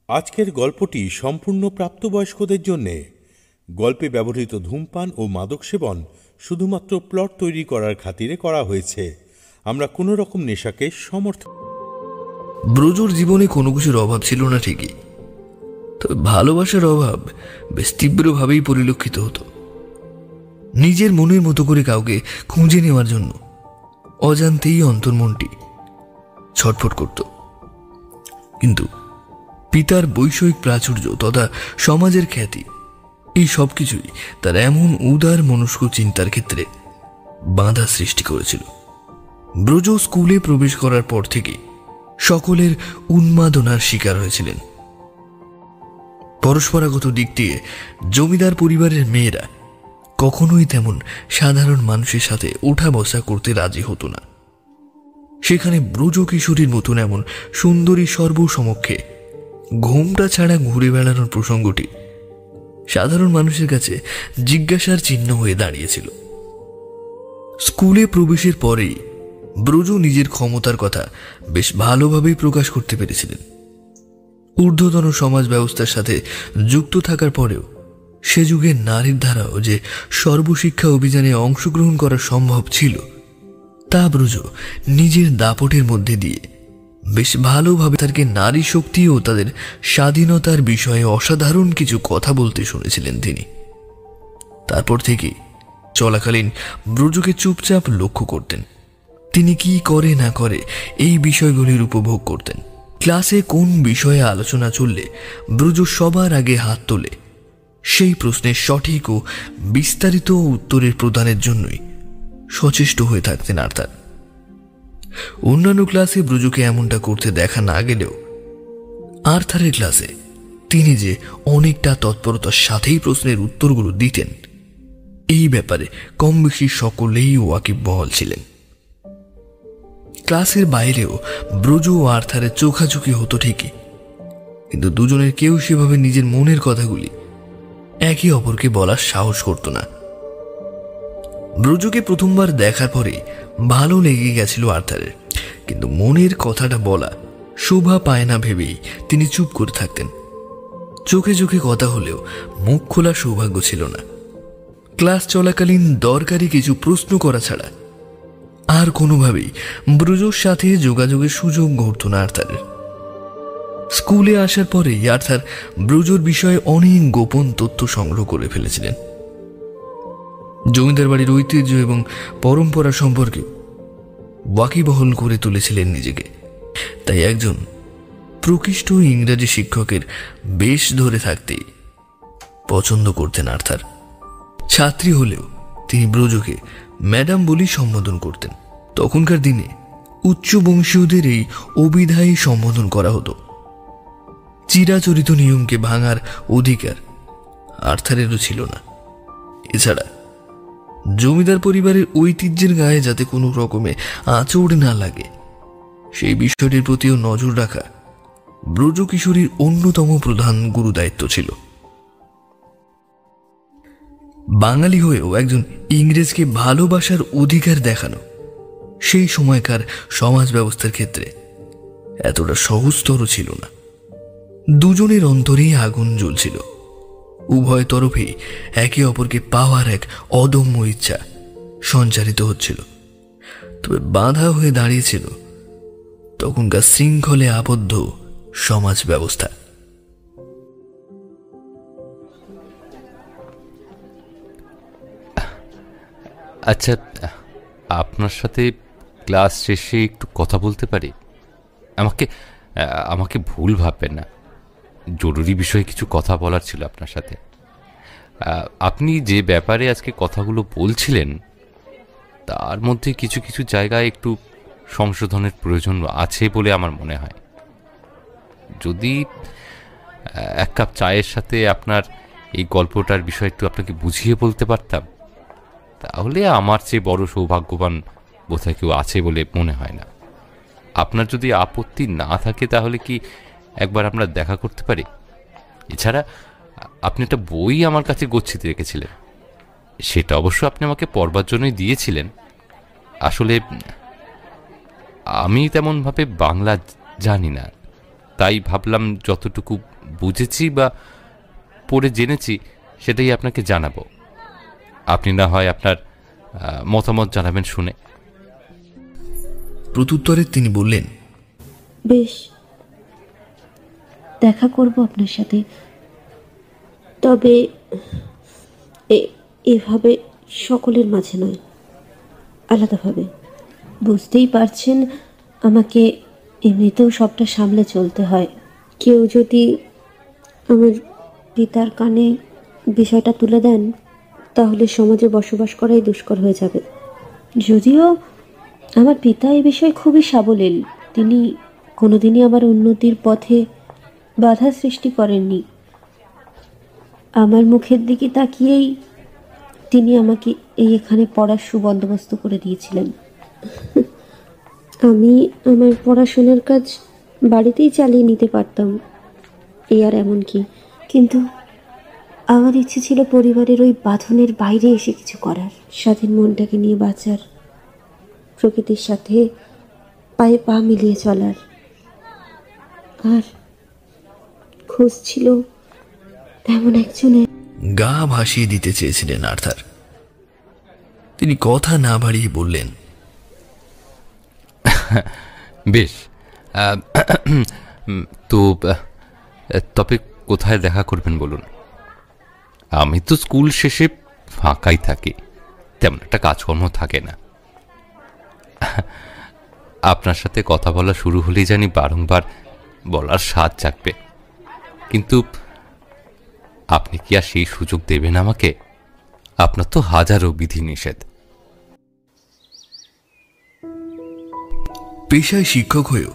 আজকের গল্পটি সম্পূর্ণ প্রাপ্তবয়স্কদের জন্যে। গল্পে ব্যবহৃত ধূমপান ও মাদক সেবন শুধুমাত্র প্লট তৈরি করার খাতিরে করা হয়েছে। আমরা কোনো রকম নেশাকে সমর্থন। ব্রজুর জীবনে কোনো কিছুর অভাব ছিল না ঠিকই, তবে ভালোবাসার অভাব বেশ তীব্রভাবেই পরিলক্ষিত হতো। নিজের মনের মতো করে কাউকে খুঁজে নেওয়ার জন্য অজান্তেই অন্তর্মনটি ছটফট করত। কিন্তু পিতার বৈষয়িক প্রাচুর্য তথা সমাজের খ্যাতি, এই সব কিছুই তার এমন উদার মনস্ক চিন্তার ক্ষেত্রে বাধা সৃষ্টি করেছিল। ব্রজ স্কুলে প্রবেশ করার পর থেকে সকলের উন্মাদনার শিকার হয়েছিলেন। পরস্পরাগত দিক দিয়ে জমিদার পরিবারের মেয়েরা কখনোই তেমন সাধারণ মানুষের সাথে ওঠা বসা করতে রাজি হতো না। সেখানে ব্রজ কিশোরীর মতন এমন সুন্দরী সর্বসমক্ষে ঘোমটা ছাড়া ঘুরে বেড়ানোর প্রসঙ্গটি সাধারণ মানুষের কাছে জিজ্ঞাসার চিহ্ন হয়ে দাঁড়িয়েছিল। স্কুলে প্রবেশের পরেই ব্রজ নিজের ক্ষমতার কথা বেশ ভালোভাবেই প্রকাশ করতে পেরেছিলেন। ঊর্ধ্বতন সমাজ ব্যবস্থার সাথে যুক্ত থাকার পরেও সে যুগে নারীর দ্বারাও যে সর্বশিক্ষা অভিযানে অংশগ্রহণ করা সম্ভব ছিল, তা ব্রজ নিজের দাপটের মধ্যে দিয়ে বেশ ভালোভাবে তাদেরকে নারী শক্তি ও তাদের স্বাধীনতার বিষয়ে অসাধারণ কিছু কথা বলতে শুনেছিলেন তিনি। তারপর থেকে চলাকালীন ব্রজকে চুপচাপ লক্ষ্য করতেন। তিনি কি করে না করে এই বিষয়গুলির উপভোগ করতেন। ক্লাসে কোন বিষয়ে আলোচনা চললে ব্রজ সবার আগে হাত তোলে, সেই প্রশ্নের সঠিক ও বিস্তারিত উত্তরের প্রদানের জন্যই সচেষ্ট হয়ে থাকতেন আর্থার। অন্যান্য ক্লাসে ব্রজকে এমনটা করতে দেখা না গেলেও আর্থারের ক্লাসে তিনি যে অনেকটা তৎপরতার সাথেই প্রশ্নের উত্তরগুলো দিতেন, এই ব্যাপারে কম বেশি সকলেই ওয়াকিবহাল ছিলেন। ক্লাসের বাইরেও ব্রজ ও আর্থারের চোখাচোখি হতো ঠিকই, কিন্তু দুজনের কেউ সেভাবে নিজের মনের কথাগুলি একে অপরকে বলার সাহস করত না। ব্রজকে প্রথমবার দেখার পরে ভালো লেগে গেছিল আর্থারের, কিন্তু মনের কথাটা বলা শোভা পায় না ভেবেই তিনি চুপ করে থাকতেন। চোখে চোখে কথা হলেও মুখ খোলা সৌভাগ্য ছিল না। ক্লাস চলাকালীন দরকারি কিছু প্রশ্ন করা ছাড়া আর কোনোভাবেই ব্রজর সাথে যোগাযোগের সুযোগ ঘটত না আর্থারের। স্কুলে আসার পরেই আর্থার ব্রজর বিষয়ে অনেক গোপন তথ্য সংগ্রহ করে ফেলেছিলেন। জমিদার বাড়ির ঐতিহ্য এবং পরম্পরা সম্পর্কে ওয়াকিবহল করে তুলেছিলেন নিজেকে। তাই একজন প্রকৃষ্ট ইংরাজি শিক্ষকের বেশ ধরে থাকতেই পছন্দ করতেন আর্থার। ছাত্রী হলেও তিনি ব্রজকে ম্যাডাম বলেই সম্বোধন করতেন। তখনকার দিনে উচ্চ বংশীয়দের এই অবিধায়ী সম্বোধন করা হতো। চিরাচরিত নিয়মকে ভাঙার অধিকার আর্থারেরও ছিল না। এছাড়া জমিদার পরিবারের ঐতিহ্যের গায়ে যাতে কোনো রকমে আঁচড় না লাগে, সেই বিষয়টির প্রতিও নজর রাখা ব্রজ কিশোরীর অন্যতম প্রধান গুরুদায়িত্ব ছিল। বাঙালি হয়েও একজন ইংরেজকে ভালোবাসার অধিকার দেখানো সেই সময়কার সমাজ ব্যবস্থার ক্ষেত্রে এতটা সহজতর ছিল না। দুজনের অন্তরেই আগুন জ্বলছিল। উভয় তরফেই একে অপরকে পাওয়ার এক অদম্য ইচ্ছা সঞ্চারিত হচ্ছিল। তবে বাধা হয়ে দাঁড়িয়েছিল তখনকার শৃঙ্খলে আবদ্ধ সমাজ ব্যবস্থা। আচ্ছা, আপনার সাথে ক্লাস শেষে একটু কথা বলতে পারি? আমাকে আমাকে ভুল ভাববেন না, জরুরি বিষয়ে কিছু কথা বলার ছিল আপনার সাথে। আপনি যে ব্যাপারে আজকে কথাগুলো বলছিলেন তার মধ্যে কিছু কিছু জায়গায় একটু সংশোধনের প্রয়োজন আছে বলে আমার মনে হয়। যদি এক কাপ চায়ের সাথে আপনার এই গল্পটার বিষয় একটু আপনাকে বুঝিয়ে বলতে পারতাম, তাহলে আমার চেয়ে বড় সৌভাগ্যবান বোধহয় কেউ আছে বলে মনে হয় না। আপনার যদি আপত্তি না থাকে তাহলে কি একবার আমরা দেখা করতে পারি? এছাড়া আপনি একটা বই আমার কাছে গচ্ছিত রেখেছিলেন, সেটা অবশ্য আপনি আমাকে পড়বার জন্যই দিয়েছিলেন। আসলে আমি তেমনভাবে বাংলা জানি না, তাই ভাবলাম যতটুকু বুঝেছি বা পড়ে জেনেছি সেটাই আপনাকে জানাবো। আপনি না হয় আপনার মতামত জানাবেন শুনে। প্রত্যুত্তরে তিনি বললেন, বেশ, দেখা করব আপনার সাথে, তবে এভাবে সকলের মাঝে নয়, আলাদাভাবে। বুঝতেই পারছেন আমাকে এমনিতেও সবটা সামলে চলতে হয়। কেউ যদি আমার পিতার কানে বিষয়টা তুলে দেন তাহলে সমাজে বসবাস করাই দুষ্কর হয়ে যাবে। যদিও আমার পিতা এই বিষয়ে খুবই সাবলীল, তিনি কোনোদিনই আমার উন্নতির পথে বাধা সৃষ্টি করেননি। আমার মুখের দিকে তাকিয়েই তিনি আমাকে এখানে পড়ার সুবন্দোবস্ত করে দিয়েছিলেন। আমি আমার পড়াশোনার কাজ বাড়িতেই চালিয়ে নিতে পারতাম, এই আর এমন কি। কিন্তু আমার ইচ্ছে ছিল পরিবারের ওই বাঁধনের বাইরে এসে কিছু করার, স্বাধীন মনটাকে নিয়ে বাঁচার, প্রকৃতির সাথে পায়ে পা মিলিয়ে চলার। আর খোঁজ ছিল এমন একজনের। গা ভাসিয়ে দিতে চেয়েছিলেন আর্থার। তিনি কথা না বাড়িয়ে বললেন, বেশ, তো তবে কোথায় দেখা করবেন বলুন? আমি তো স্কুল শেষে ফাঁকাই থাকি, তেমন একটা কাজকর্ম থাকে না। আপনার সাথে কথা বলা শুরু হলেই জানি বারংবার বলার স্বাদ জাগবে, কিন্তু আপনি কি আর সেই সুযোগ দেবেন আমাকে? আপনার তো হাজারো বিধিনিষেধ। পেশায় শিক্ষক হয়েও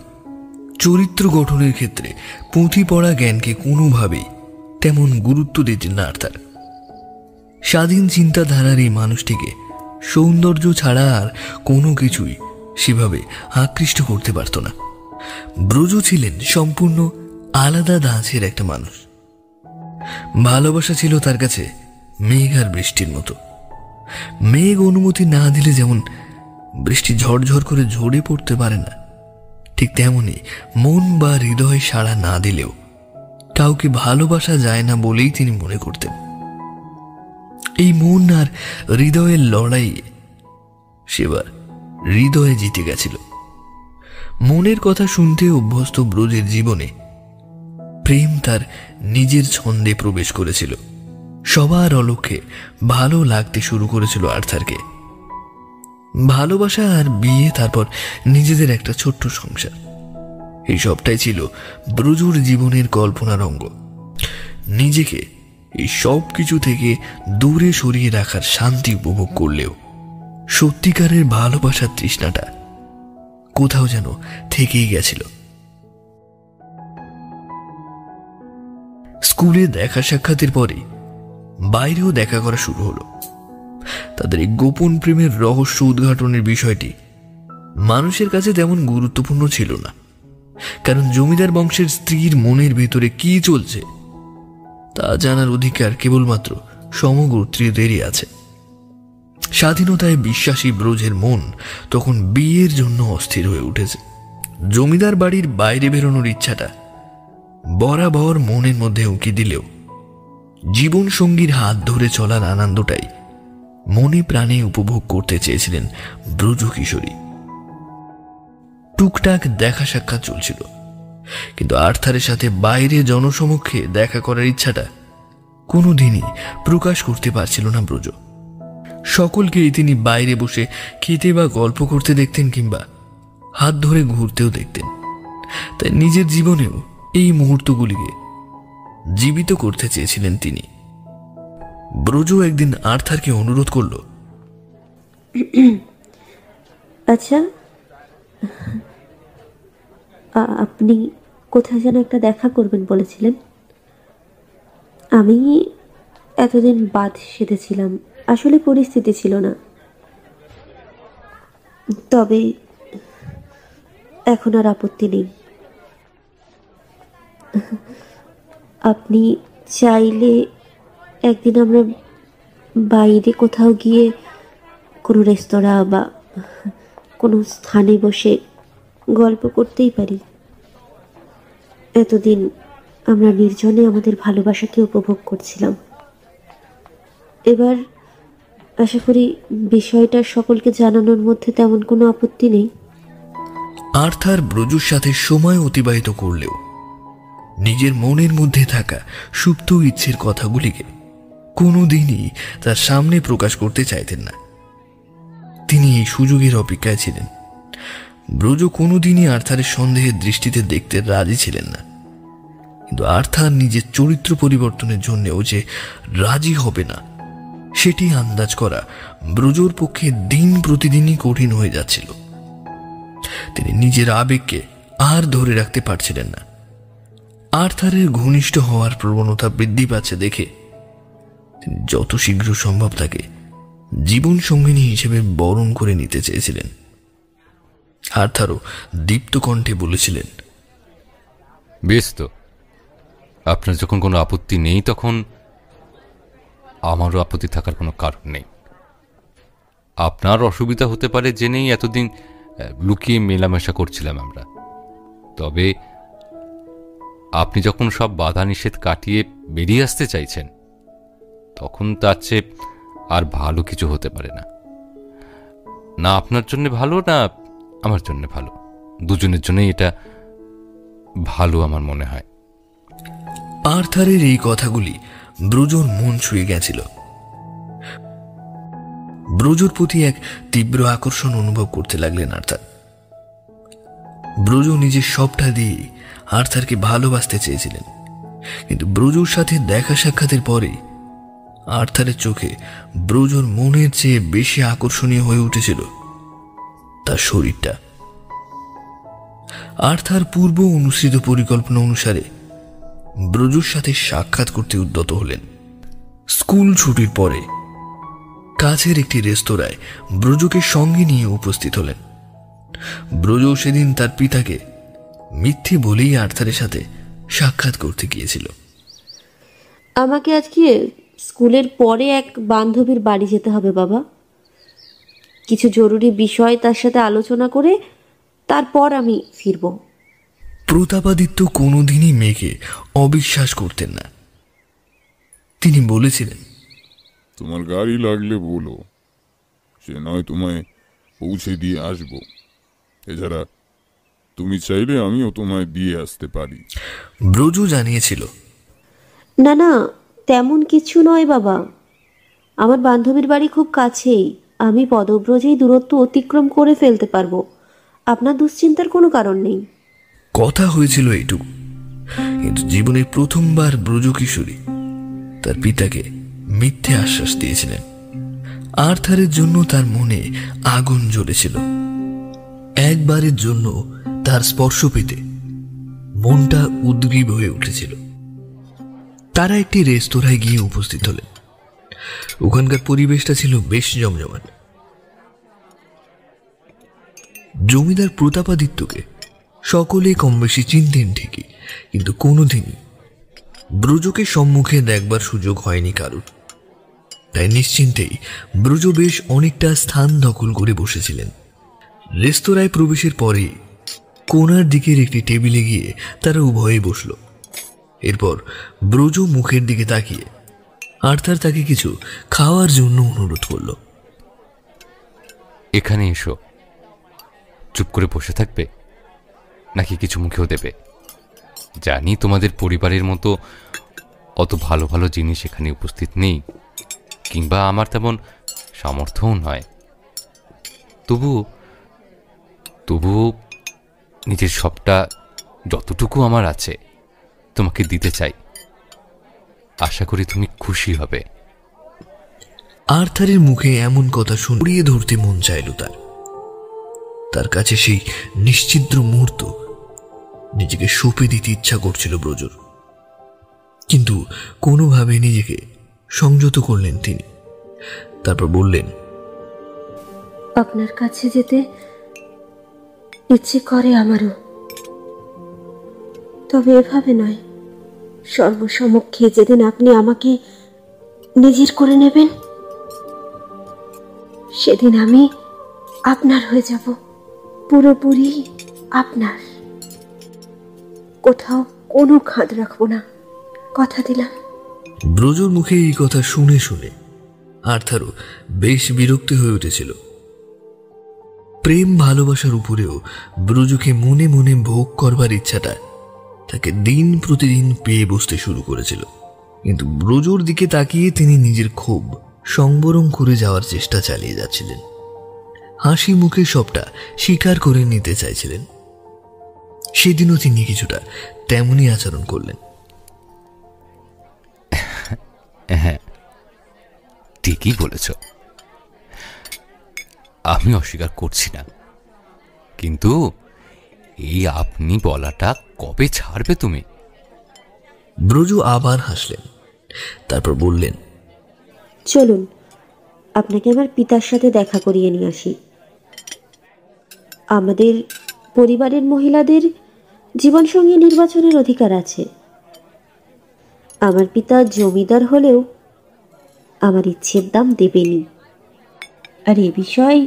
চরিত্র গঠনের ক্ষেত্রে পুঁথি পড়া জ্ঞানকে কোনোভাবেই তেমন গুরুত্ব দিতেন না আর্থার। স্বাধীন চিন্তাধারার এই মানুষটিকে সৌন্দর্য ছাড়া আর কোনো কিছুই সেভাবে আকৃষ্ট করতে পারত না। ব্রজ ছিলেন সম্পূর্ণ আলাদা ধাঁচের একটা মানুষ। ভালোবাসা ছিল তার কাছে মেঘ আর বৃষ্টির মতো। মেঘ অনুমতি না দিলে যেমন বৃষ্টি ঝরঝর করে ঝরে পড়তে পারে না, ঠিক তেমনি মন বা হৃদয় সাড়া না দিলেও কাউকে ভালোবাসা যায় না বলেই তিনি মনে করতেন। এই মন আর হৃদয়ের লড়াইয়ে সেবার হৃদয়ে জিতে গেছিল। মনের কথা শুনতে অভ্যস্ত ব্রজের জীবনে প্রেম তার নিজের ছন্দে প্রবেশ করেছিল। সবার অলক্ষ্যে ভালো লাগতে শুরু করেছিল আর্থারকে। ভালোবাসা আর বিয়ে, তারপর নিজেদের একটা ছোট্ট সংসার, এই সবটাই ছিল ব্রজুর জীবনের কল্পনার অঙ্গ। নিজেকে এই সব কিছু থেকে দূরে সরিয়ে রাখার শান্তি উপভোগ করলেও সত্যিকারের ভালোবাসার তৃষ্ণাটা কোথাও যেন থেকেই গেছিল। স্কুলে দেখা সাক্ষাতের পরে বাইরেও দেখা করা শুরু হলো। তাদের এই গোপন প্রেমের রহস্য উদ্ঘাটনের বিষয়টি মানুষের কাছে তেমন গুরুত্বপূর্ণ ছিল না, কারণ জমিদার বংশের স্ত্রীর মনের ভেতরে কি চলছে তা জানার অধিকার কেবলমাত্র সমগোত্রীয়দেরই আছে। স্বাধীনতায় বিশ্বাসী ব্রজের মন তখন বিয়ের জন্য অস্থির হয়ে উঠেছে। জমিদার বাড়ির বাইরে বেরোনোর ইচ্ছাটা বরাবর মনের মধ্যে উঁকি দিলেও জীবন সঙ্গীর হাত ধরে চলার আনন্দটাই মনে প্রাণে উপভোগ করতে চেয়েছিলেন ব্রজ কিশোরী। টুকটাক দেখা সাক্ষাৎ চলছিল, কিন্তু আর্থারের সাথে বাইরে জনসমক্ষে দেখা করার ইচ্ছাটা কোনোদিনই প্রকাশ করতে পারছিল না ব্রজ। সকলকেই তিনি বাইরে বসে খেতে বা গল্প করতে দেখতেন, কিংবা হাত ধরে ঘুরতেও দেখতেন। তাই নিজের জীবনেও এই মুহূর্তগুলিকে জীবিত করতে চেয়েছিলেন তিনি। ব্রজ একদিন আর্থারকে অনুরোধ করল, আচ্ছা, আপনি কোথায় যেন একটা দেখা করবেন বলেছিলেন? আমি এতদিন বাদ সেধেছিলাম, আসলে পরিস্থিতি ছিল না। তবে এখন আর আপত্তি নেই। আপনি চাইলে একদিন আমরা বাইরে কোথাও গিয়ে কোনো রেস্তোরাঁ বা কোনো স্থানে বসে গল্প করতেই পারি। এতদিন আমরা নির্জনে আমাদের ভালোবাসাকে উপভোগ করছিলাম। এবার আশা করি বিষয়টা সকলকে জানানোর মধ্যে তেমন কোনো আপত্তি নেই। আর্থার ব্রজুর সাথে সময় অতিবাহিত করলেও নিজের মনের মধ্যে থাকা সুপ্ত ইচ্ছের কথাগুলিকে কোনোদিনই তার সামনে প্রকাশ করতে চাইতেন না। তিনি এই সুযোগের অপেক্ষায় ছিলেন। ব্রজ কোনোদিনই আর্থারের সন্দেহের দৃষ্টিতে দেখতে রাজি ছিলেন না, কিন্তু আর্থার নিজের চরিত্র পরিবর্তনের জন্যও যে রাজি হবে না সেটি আন্দাজ করা ব্রজর পক্ষে দিন প্রতিদিনই কঠিন হয়ে যাচ্ছিল। তিনি নিজের আবেগকে আর ধরে রাখতে পারছিলেন না। আর্থারের ঘনিষ্ঠ হওয়ার প্রবণতা বৃদ্ধি পাচ্ছে দেখে তিনি যত শীঘ্র সম্ভব তাকে জীবন সঙ্গিনী হিসেবে বরণ করে নিতে চেয়েছিলেন। আর্থারও দীপ্ত কণ্ঠে বলেছিলেন, বেশ তো, আপনার যখন কোনো আপত্তি নেই তখন আমারও আপত্তি থাকার কোনো কারণ নেই। আপনার অসুবিধা হতে পারে জেনেই এতদিন লুকিয়ে মেলামেশা করছিলাম আমরা। তবে আপনি যখন সব বাধা নিষেধ কাটিয়ে বেরিয়ে আসতে চাইছেন, তখন তার চেয়ে আর ভালো কিছু হতে পারে না। না আপনার জন্য ভালো, না আমার জন্য ভালো, দুজনের জন্যই এটা ভালো আমার মনে হয়। আর্থারের এই কথাগুলি ব্রজর মন ছুঁয়ে গেছিল। ব্রজর প্রতি এক তীব্র আকর্ষণ অনুভব করতে লাগলেন আর্থার। ব্রজ নিজের সবটা দিয়ে আর্থারকে ভালোবাসতে চেয়েছিলেন, কিন্তু ব্রজর সাথে দেখা সাক্ষাতের পরে আর্থারের চোখে ব্রজর মনের চেয়ে বেশি আকর্ষণীয় হয়ে উঠেছিল তার শরীরটা। আর্থার পূর্ব অনুসৃত পরিকল্পনা অনুসারে ব্রজর সাথে সাক্ষাৎ করতে উদ্যত হলেন। স্কুল ছুটির পরে কাছের একটি রেস্তোরাঁয় ব্রজকে সঙ্গে নিয়ে উপস্থিত হলেন। ব্রজ সেদিন তার পিতাকে মিথ্যে বলেই আর্থারের সাথে সাক্ষাৎ করতে গিয়েছিল। আমাকে আজকে স্কুলের পরে এক বান্ধবীর বাড়ি যেতে হবে বাবা। কিছু জরুরি বিষয় তার সাথে আলোচনা করে তারপর আমি ফিরব। প্রতাপাদিত্য কোনোদিনই মেয়েকে অবিশ্বাস করতেন না। তিনি বলেছিলেন, তোমার গাড়ি লাগলে বলো, সে নয় তোমায় পৌঁছে দিয়ে আসব। এছাড়া তুমি চাইলে আমিও তোমায় দিয়ে আসতে পারি। ব্রজ জানিয়েছিল, না না, তেমন কিছু নয় বাবা, আমার বান্ধবীর বাড়ি খুব কাছেই, আমি পদব্রজেই দূরত্ব অতিক্রম করে ফেলতে পারবো, আপনার দুশ্চিন্তার কোনো কারণ নেই। কথা হয়েছিল এইটুকু, কিন্তু জীবনের প্রথমবার ব্রজ কিশোরী তার পিতাকে মিথ্যে আশ্বাস দিয়েছিলেন। আর্থারের জন্য তার মনে আগুন জ্বলেছিল। একবারের জন্য তার স্পর্শ পেতে মনটা উদ্গ্রীব হয়ে উঠেছিল। তারা একটি রেস্তোরাঁয় গিয়ে উপস্থিত হলেন। ওখানকার পরিবেশটা ছিল বেশ জমজমাট। জমিদার প্রতাপাদিত্যকে সকলে কম বেশি চিনতেন ঠিকই, কিন্তু কোনোদিনই ব্রজকে সম্মুখে দেখবার সুযোগ হয়নি কারুর। তাই নিশ্চিন্তেই ব্রজ বেশ অনেকটা স্থান দখল করে বসেছিলেন। রেস্তোরাঁয় প্রবেশের পরে কোণার দিকের একটি টেবিলে গিয়ে তারা উভয়ে বসল। এরপর ব্রজ মুখের দিকে তাকিয়ে আর্থার তাকে কিছু খাওয়ার জন্য অনুরোধ করল। এখানে এসো। চুপ করে বসে থাকবে নাকি কিছু মুখেও দেবে? জানি তোমাদের পরিবারের মতো অত ভালো ভালো জিনিস এখানে উপস্থিত নেই, কিংবা আমার তেমন সামর্থ্যও নয়। তবুও নিজের সবটা যতটুকু আমার আছে তোমাকে দিতে চাই। আশা করি তুমি খুশি হবে। আর্থারের মুখে এমন কথা শুনিয়ে ধরতে মন চাইল তার কাছে সেই নিশ্চিদ্র মুহূর্ত নিজেকে সঁপে দিতে ইচ্ছা করছিল ব্রজর, কিন্তু কোনোভাবে নিজেকে সংযত করলেন তিনি। তারপর বললেন, আপনার কাছে যেতে ইচ্ছে করে আমারও, তবে এভাবে নয়। সর্বসমক্ষে যেদিন আপনি আমাকে নিজের করে নেবেন, সেদিন আমি আপনার হয়ে যাব, পুরোপুরি আপনার। কোথাও কোনো খাদ রাখবো না, কথা দিলাম। ব্রজর মুখে এই কথা শুনে শুনে আর্থারও বেশ বিরক্তি হয়ে উঠেছিল। প্রেম ভালোবাসার উপরেও ব্রজকে মনে মনে ভোগ করবার ইচ্ছাটা তাকে দিন প্রতিদিন পেয়ে বসতে শুরু করেছিল। কিন্তু ব্রজর দিকে তাকিয়ে তিনি নিজের ক্ষোভ সংবরণ করে যাওয়ার চেষ্টা চালিয়ে যাচ্ছিলেন। হাসি মুখে সবটা স্বীকার করে নিতে চাইছিলেন। সেদিনও তিনি কিছুটা তেমনই আচরণ করলেন। হ্যাঁ, ঠিকই বলেছ, আমি অস্বীকার করছি না, কিন্তু এই আপনি বলাটা কবে ছাড়বে তুমি? ব্রজ আবার হাসলেন, তারপর বললেন, চলুন আপনাকে আমার পিতার সাথে দেখা করিয়ে নিয়ে আসি। আমাদের পরিবারের মহিলাদের জীবনসঙ্গী নির্বাচনের অধিকার আছে। আমার পিতা জমিদার হলেও আমার ইচ্ছের দাম দেবেনি, আর এ বিষয়ে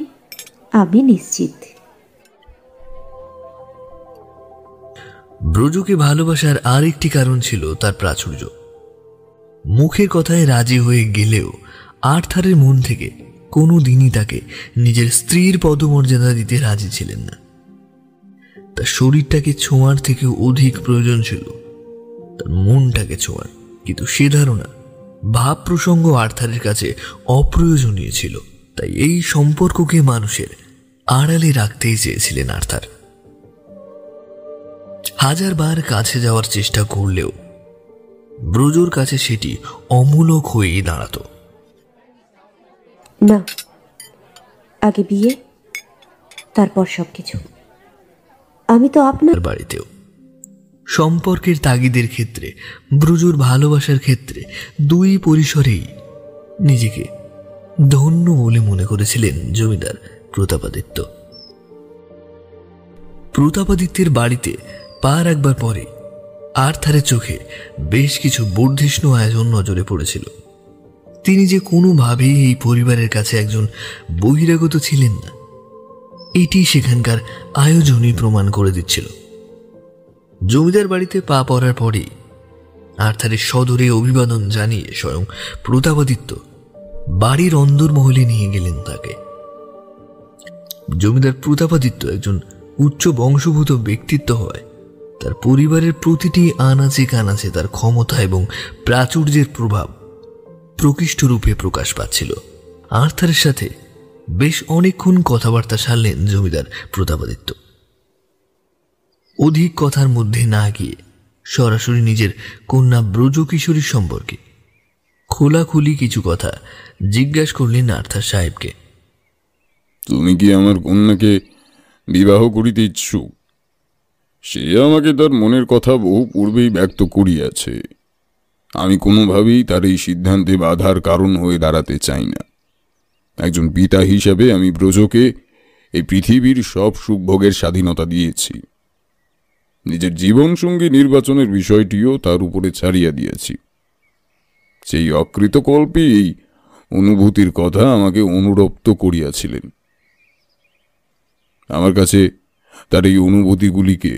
আমি নিশ্চিত। ব্রজকে ভালোবাসার আরেকটি কারণ ছিল তার প্রাচুর্য। মুখের কথায় রাজি হয়ে গেলেও আর্থারের মন থেকে কোনো দিনই তাকে নিজের স্ত্রীর পদমর্যাদা দিতে রাজি ছিলেন না। তার শরীরটাকে ছোঁয়ার থেকে অধিক প্রয়োজন ছিল তার মনটাকে ছোঁয়ার। কিন্তু সে ধারণা ভাব প্রসঙ্গ আর্থারের কাছে অপ্রয়োজনীয় ছিল, তাই এই সম্পর্ককে মানুষের আড়ালে রাখতেই চেয়েছিলেন আর্থার। হাজারবার কাছে যাওয়ার চেষ্টা করলেও ব্রজর কাছে সেটি অমূলক হয়েই দাঁড়াত। না, আগে বিয়ে, তারপর সবকিছু। আমি তো আপনার বাড়িতেও সম্পর্কের তাগিদের ক্ষেত্রে, ব্রজর ভালোবাসার ক্ষেত্রে দুই পরিসরেই নিজেকে ধন্য বলে মনে করেছিলেন জমিদার প্রতাপাদিত্য। প্রতাপাদিত্যের বাড়িতে পা রাখবার পরে আর্থারের চোখে বেশ কিছু বর্ধিষ্ণু আয়োজন নজরে পড়েছিল। তিনি যে কোনোভাবেই এই পরিবারের কাছে একজন বহিরাগত ছিলেন না, এটি সেখানকার আয়োজনই প্রমাণ করে দিচ্ছিল। জমিদার বাড়িতে পা পড়ার পরেই আর্থারের সদরে অভিবাদন জানিয়ে স্বয়ং প্রতাপাদিত্য বাড়ির অন্দরমহলে নিয়ে গেলেন তাকে। জমিদার প্রতাপাদিত্য একজন উচ্চ বংশভূত ব্যক্তিত্ব হয় তার পরিবারের প্রতিটি আনাচে কানাচে তার ক্ষমতা এবং প্রাচুর্যের প্রভাব প্রকৃষ্ট রূপে প্রকাশ পাচ্ছিল। আর্থারের সাথে বেশ অনেকক্ষণ কথাবার্তা সারলেন জমিদার প্রতাপাদিত্য। অধিক কথার মধ্যে না গিয়ে সরাসরি নিজের কন্যা ব্রজকিশোরীর সম্পর্কে খোলাখুলি কিছু কথা জিজ্ঞাসা করলেন আর্থার সাহেবকে। তুমি কি আমার কন্যাকে বিবাহ করিতে ইচ্ছুক? সে আমাকে তার মনের কথা বহু পূর্বেই ব্যক্ত করিয়াছে। আমি কোনোভাবেই তার এই সিদ্ধান্তে বাধার কারণ হয়ে দাঁড়াতে চাই না। একজন পিতা হিসাবে আমি ব্রজকে এই পৃথিবীর সব সুখভোগের স্বাধীনতা দিয়েছি। নিজের জীবনসঙ্গী নির্বাচনের বিষয়টিও তার উপরে ছাড়িয়া দিয়েছি। সেই অকৃতকল্পে এই অনুভূতির কথা আমাকে অনুরক্ত করিয়াছিলেন। আমার কাছে তার এই অনুভূতিগুলিকে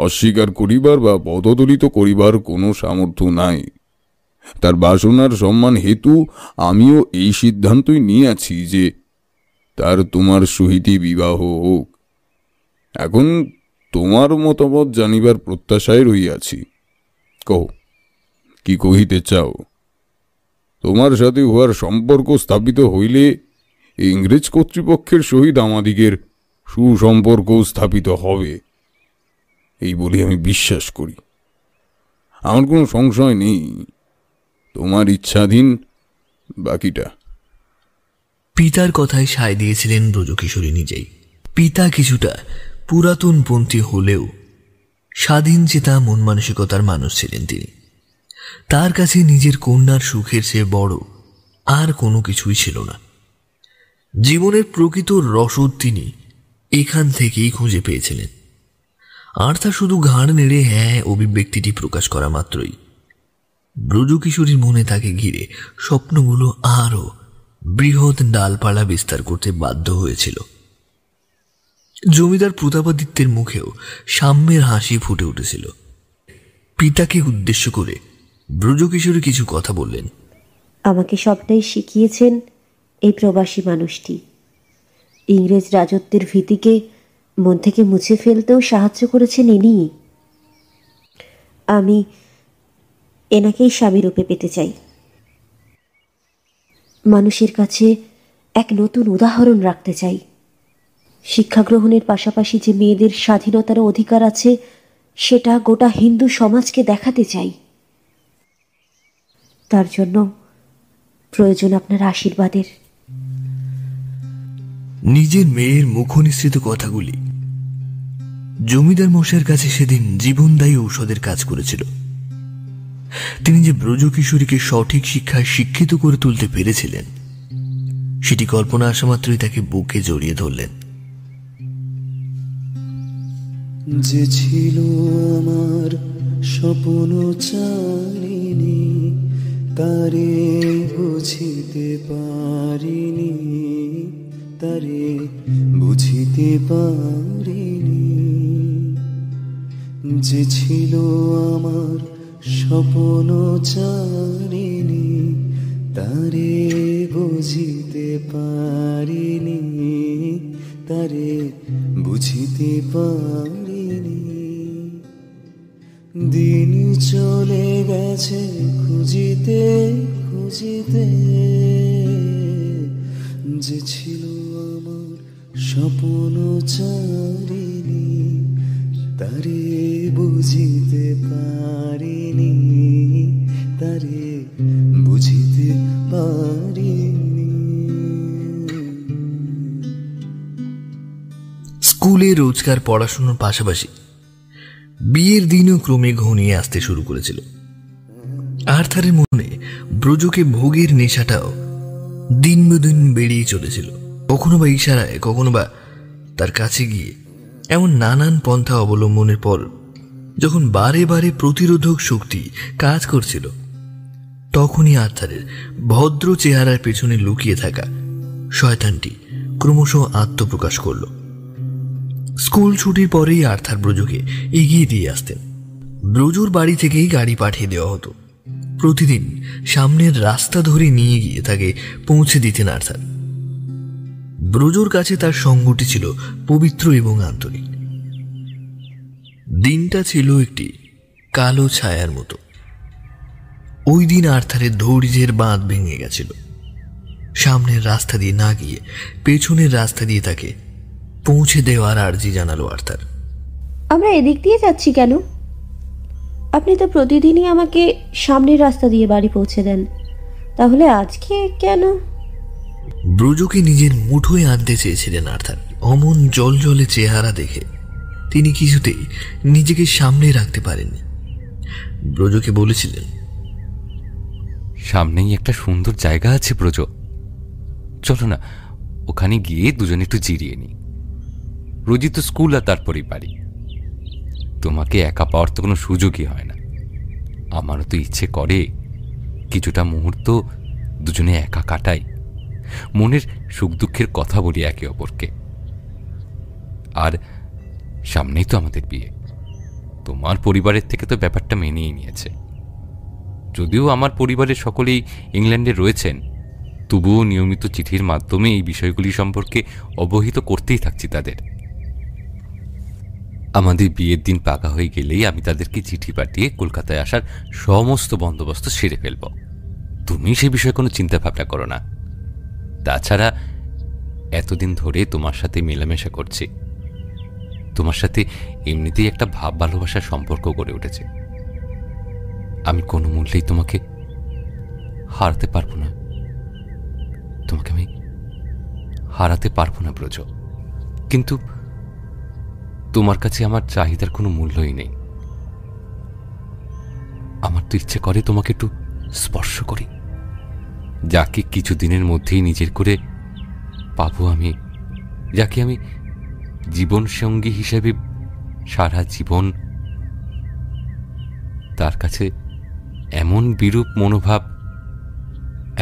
অস্বীকার করিবার বা পদদলিত করিবার কোনো সামর্থ্য নাই। তার বাসনার সম্মান হেতু আমিও এই সিদ্ধান্তই নিয়েছি যে তার তোমার সহিতই বিবাহ হোক। এখন তোমার মতামত জানিবার প্রত্যাশায় রহিয়াছি। কও, কি কহিতে চাও? তোমার সাথে উহার সম্পর্ক স্থাপিত হইলে ইংরেজ কর্তৃপক্ষের সহিত আমাদিগের সুসম্পর্ক স্থাপিত হবে, এই বলে আমি বিশ্বাস করি। আমার কোনো সংশয় নেই। তোমার ইচ্ছাধীন বাকিটা। পিতার কথায় সায় দিয়েছিলেন ব্রজকিশোরী নিজেই। পিতা কিছুটা পুরাতনপন্থী হলেও স্বাধীন চেতা মন মানসিকতার মানুষ ছিলেন তিনি। তার কাছে নিজের কন্যার সুখের চেয়ে বড় আর কোনো কিছুই ছিল না। জীবনের প্রকৃত রসদ তিনি এখান থেকেই খুঁজে পেয়েছিলেন। আর তা শুধু ঘাড় নেড়ে হ্যাঁ অভিব্যক্তিটি প্রকাশ করা মাত্রই ব্রজকিশোরীর মনে তাকে ঘিরে স্বপ্নগুলো আরও বৃহৎ ডালপালা বিস্তার করতে বাধ্য হয়েছিল। জমিদার প্রতাপাদিত্যের মুখেও সাম্যের হাসি ফুটে উঠেছিল। পিতাকে উদ্দেশ্য করে ব্রজকিশোরী কিছু কথা বললেন। আমাকে সবটাই শিখিয়েছেন এই প্রবাসী মানুষটি। ইংরেজ রাজত্বের ভীতিকে মন থেকে মুছে ফেলতেও সাহায্য করেছেন ইনি। আমি এনাকেই স্বামীরূপে পেতে চাই। মানুষের কাছে এক নতুন উদাহরণ রাখতে চাই। শিক্ষা গ্রহণের পাশাপাশি যে মেয়েদের স্বাধীনতার অধিকার আছে সেটা গোটা হিন্দু সমাজকে দেখাতে চাই। তার জন্য প্রয়োজন আপনার আশীর্বাদের। নিজের মেয়ের মুখনিসৃত কথাগুলি জমিদার মশাইয়ের কাছে সেদিন জীবনদায়ী ঔষধের কাজ করেছিল। তিনি যে ব্রজকিশোরীকে সঠিক শিক্ষায় শিক্ষিত করে তুলতে পেরেছিলেন সেটি কল্পনা আসা মাত্রই তাকে বুকে জড়িয়ে ধরলেন। যে ছিল আমার স্বপ্ন চারিনি, তারে বুঝিতে পারিনি, তারে বুঝিতে পারিনি। যে ছিল আমার স্বপ্ন চারিনি, তারে বুঝিতে পারিনি, তারে বুঝিতে পারিনি। দিন চলে গেছে খুঁজিতে খুঁজিতে, যে ছিল আমার স্বপ্ন চারিনি, তারে বুঝিতে পারিনি, তারে বুঝিতে পারিনি। স্কুলে রোজকার পড়াশোনার পাশাপাশি বিয়ের দিনও ক্রমে ঘনিয়ে আসতে শুরু করেছিল। আর্থারের মনে ব্রজকে ভোগের নেশাটাও দিন বেদিন বেড়েই চলেছিল। কখনো বা ইশারায়, কখনো বা তার কাছে গিয়ে এমন নানান পন্থা অবলম্বনের পর যখন বারে বারে প্রতিরোধক শক্তি কাজ করছিল, তখনই আর্থারের ভদ্র চেহারার পেছনে লুকিয়ে থাকা শয়তানটি ক্রমশ আত্মপ্রকাশ করল। স্কুল ছুটির পরেই আর্থার ব্রজকে এগিয়ে দিয়ে আসতেন। ব্রজর বাড়ি থেকেই গাড়ি পাঠিয়ে দেওয়া হতো। প্রতিদিন সামনের রাস্তা ধরে নিয়ে গিয়ে তাকে পৌঁছে দিতেন আর্থার। ব্রজর কাছে তার সঙ্গটি ছিল পবিত্র এবং আন্তরিক। দিনটা ছিল একটি কালো ছায়ার মতো। ওই দিন আর্থারের ধৈর্যের বাঁধ ভেঙে গেছিল। সামনের রাস্তা দিয়ে না গিয়ে পেছনের রাস্তা দিয়ে তাকে পৌঁছে দেওয়ার আর্জি জানালো আর্থার। আমরা এদিক দিয়ে যাচ্ছি কেন? আপনি তো প্রতিদিনই আমাকে সামনের রাস্তা দিয়ে বাড়ি পৌঁছে দেন, তাহলে আজকে কেন? ব্রজকে নিজের মুঠোয় আনতে চেয়েছিলেন আর্থার। অমন জলজলে চেহারা দেখে তিনি কিছুতেই নিজেকে সামনে রাখতে পারেননি। ব্রজকে বলেছিলেন, সামনেই একটা সুন্দর জায়গা আছে ব্রজ, চলো না ওখানে গিয়ে দুজনে একটু জিরিয়ে নি। রোজই তো স্কুল আর তারপরেই বাড়ি, তোমাকে একা পাওয়ার তো কোনো সুযোগই হয় না। আমারও তো ইচ্ছে করে কিছুটা মুহূর্ত দুজনে একা কাটাই, মনের সুখ দুঃখের কথা বলি একে অপরকে। আর সামনেই তো আমাদের বিয়ে। তোমার পরিবারের থেকে তো ব্যাপারটা মেনেই নিয়েছে। যদিও আমার পরিবারের সকলেই ইংল্যান্ডে রয়েছেন, তবুও নিয়মিত চিঠির মাধ্যমে এই বিষয়গুলি সম্পর্কে অবহিত করতেই থাকছি তাদের। আমাদের বিয়ের দিন পাকা হয়ে গেলেই আমি তাদেরকে চিঠি পাঠিয়ে কলকাতায় আসার সমস্ত বন্দোবস্ত সেরে ফেলব। তুমি সে বিষয়ে কোনো চিন্তা ভাবনা করো না। তাছাড়া এতদিন ধরে তোমার সাথে মেলামেশা করছি, তোমার সাথে এমনিতেই একটা ভাব ভালোবাসার সম্পর্ক গড়ে উঠেছে। আমি কোনো মূল্যেই তোমাকে হারাতে পারবো না, তোমাকে আমি হারাতে পারবো না ব্রজ। কিন্তু তোমার কাছে আমার চাহিদার কোনো মূল্যই নেই। আমার তো ইচ্ছে করে তোমাকে একটু স্পর্শ করি, যাকে কিছুদিনের মধ্যেই নিজের করে পাবো আমি, যাকে আমি জীবন সঙ্গী হিসেবে সারা জীবন। তার কাছে এমন বিরূপ মনোভাব,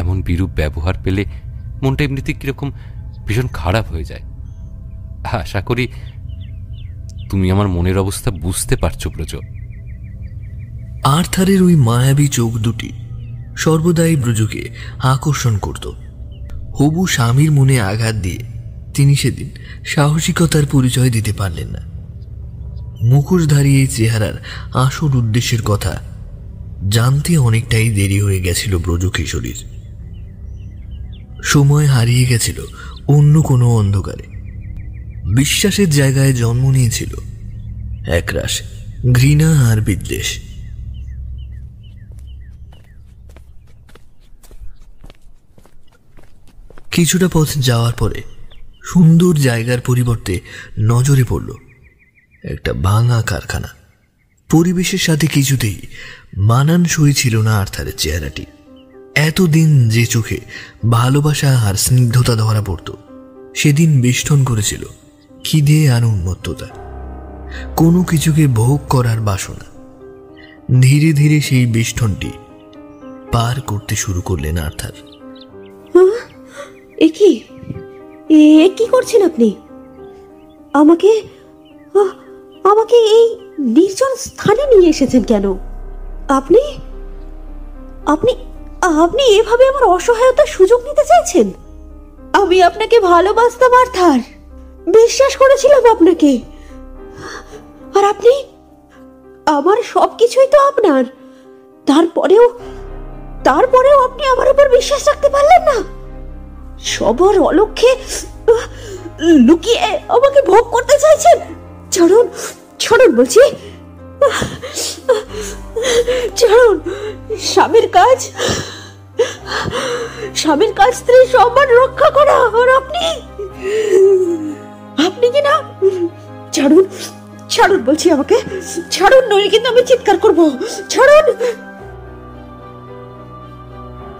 এমন বিরূপ ব্যবহার পেলে মনটা এমনিতে কিরকম ভীষণ খারাপ হয়ে যায়। আশা করি তুমি আমার মনের অবস্থা বুঝতে পারছো ব্রজ। আর্থারের ওই মায়াবী চোখ দুটি সর্বদাই ব্রজকে আকর্ষণ করত। হবু স্বামীর মনে আঘাত দিয়ে তিনি সেদিন সাহসিকতার পরিচয় দিতে পারলেন না। মুখোশধারী এই চেহারার আসল উদ্দেশ্যের কথা জানতে অনেকটাই দেরি হয়ে গেছিল ব্রজকিশোরীর। সময় হারিয়ে গেছিল অন্য কোনো অন্ধকারে। বিশ্বাসের জায়গায় জন্ম নিয়েছিল একরাশ ঘৃণা আর বিদ্বেষ। কিছুটা পথ যাওয়ার পরে সুন্দর জায়গার পরিবর্তে নজরে পড়ল একটা ভাঙা কারখানা। পরিবেশের সাথে কিছুতেই মানানসই ছিল না আর্থারের চেহারাটি। এতদিন যে চোখে ভালোবাসা আর স্নিগ্ধতা ধরা পড়ত, সেদিন বেষ্টন করেছিল খিদে আর উন্মত্ততা, কোনো কিছুকে ভোগ করার বাসনা। ধীরে ধীরে সেই বেষ্টনটি পার করতে শুরু করলেন আর্থার। এ কি করছেন আপনি? আমাকে আমাকে এই নির্জন স্থানে নিয়ে এসেছেন কেন? আপনি আপনি আপনি এভাবে আমার অসহায়তার সুযোগ নিতে চাইছেন? আমি আপনাকে ভালোবাসতাম আর্থার, বিশ্বাস করেছিলাম আপনাকে। আর আপনি, আমার সবকিছুই তো আপনার, তারপরেও আপনি আমার উপর বিশ্বাস রাখতে পারলেন না। সবার অলক্ষ্যে লুকিয়ে আমাকে ভোগ করতে চাইছেন। ছাড়ুন, ছাড়ুন বলছি, ছাড়ুন। স্বামীর কাজ স্ত্রীর সম্মান রক্ষা করা, আর আপনি কি না? ছাড়ুন, ছাড়ুন বলছি, আমাকে ছাড়ুন, নইলে কিন্তু আমি চিৎকার করব। ছাড়ুন।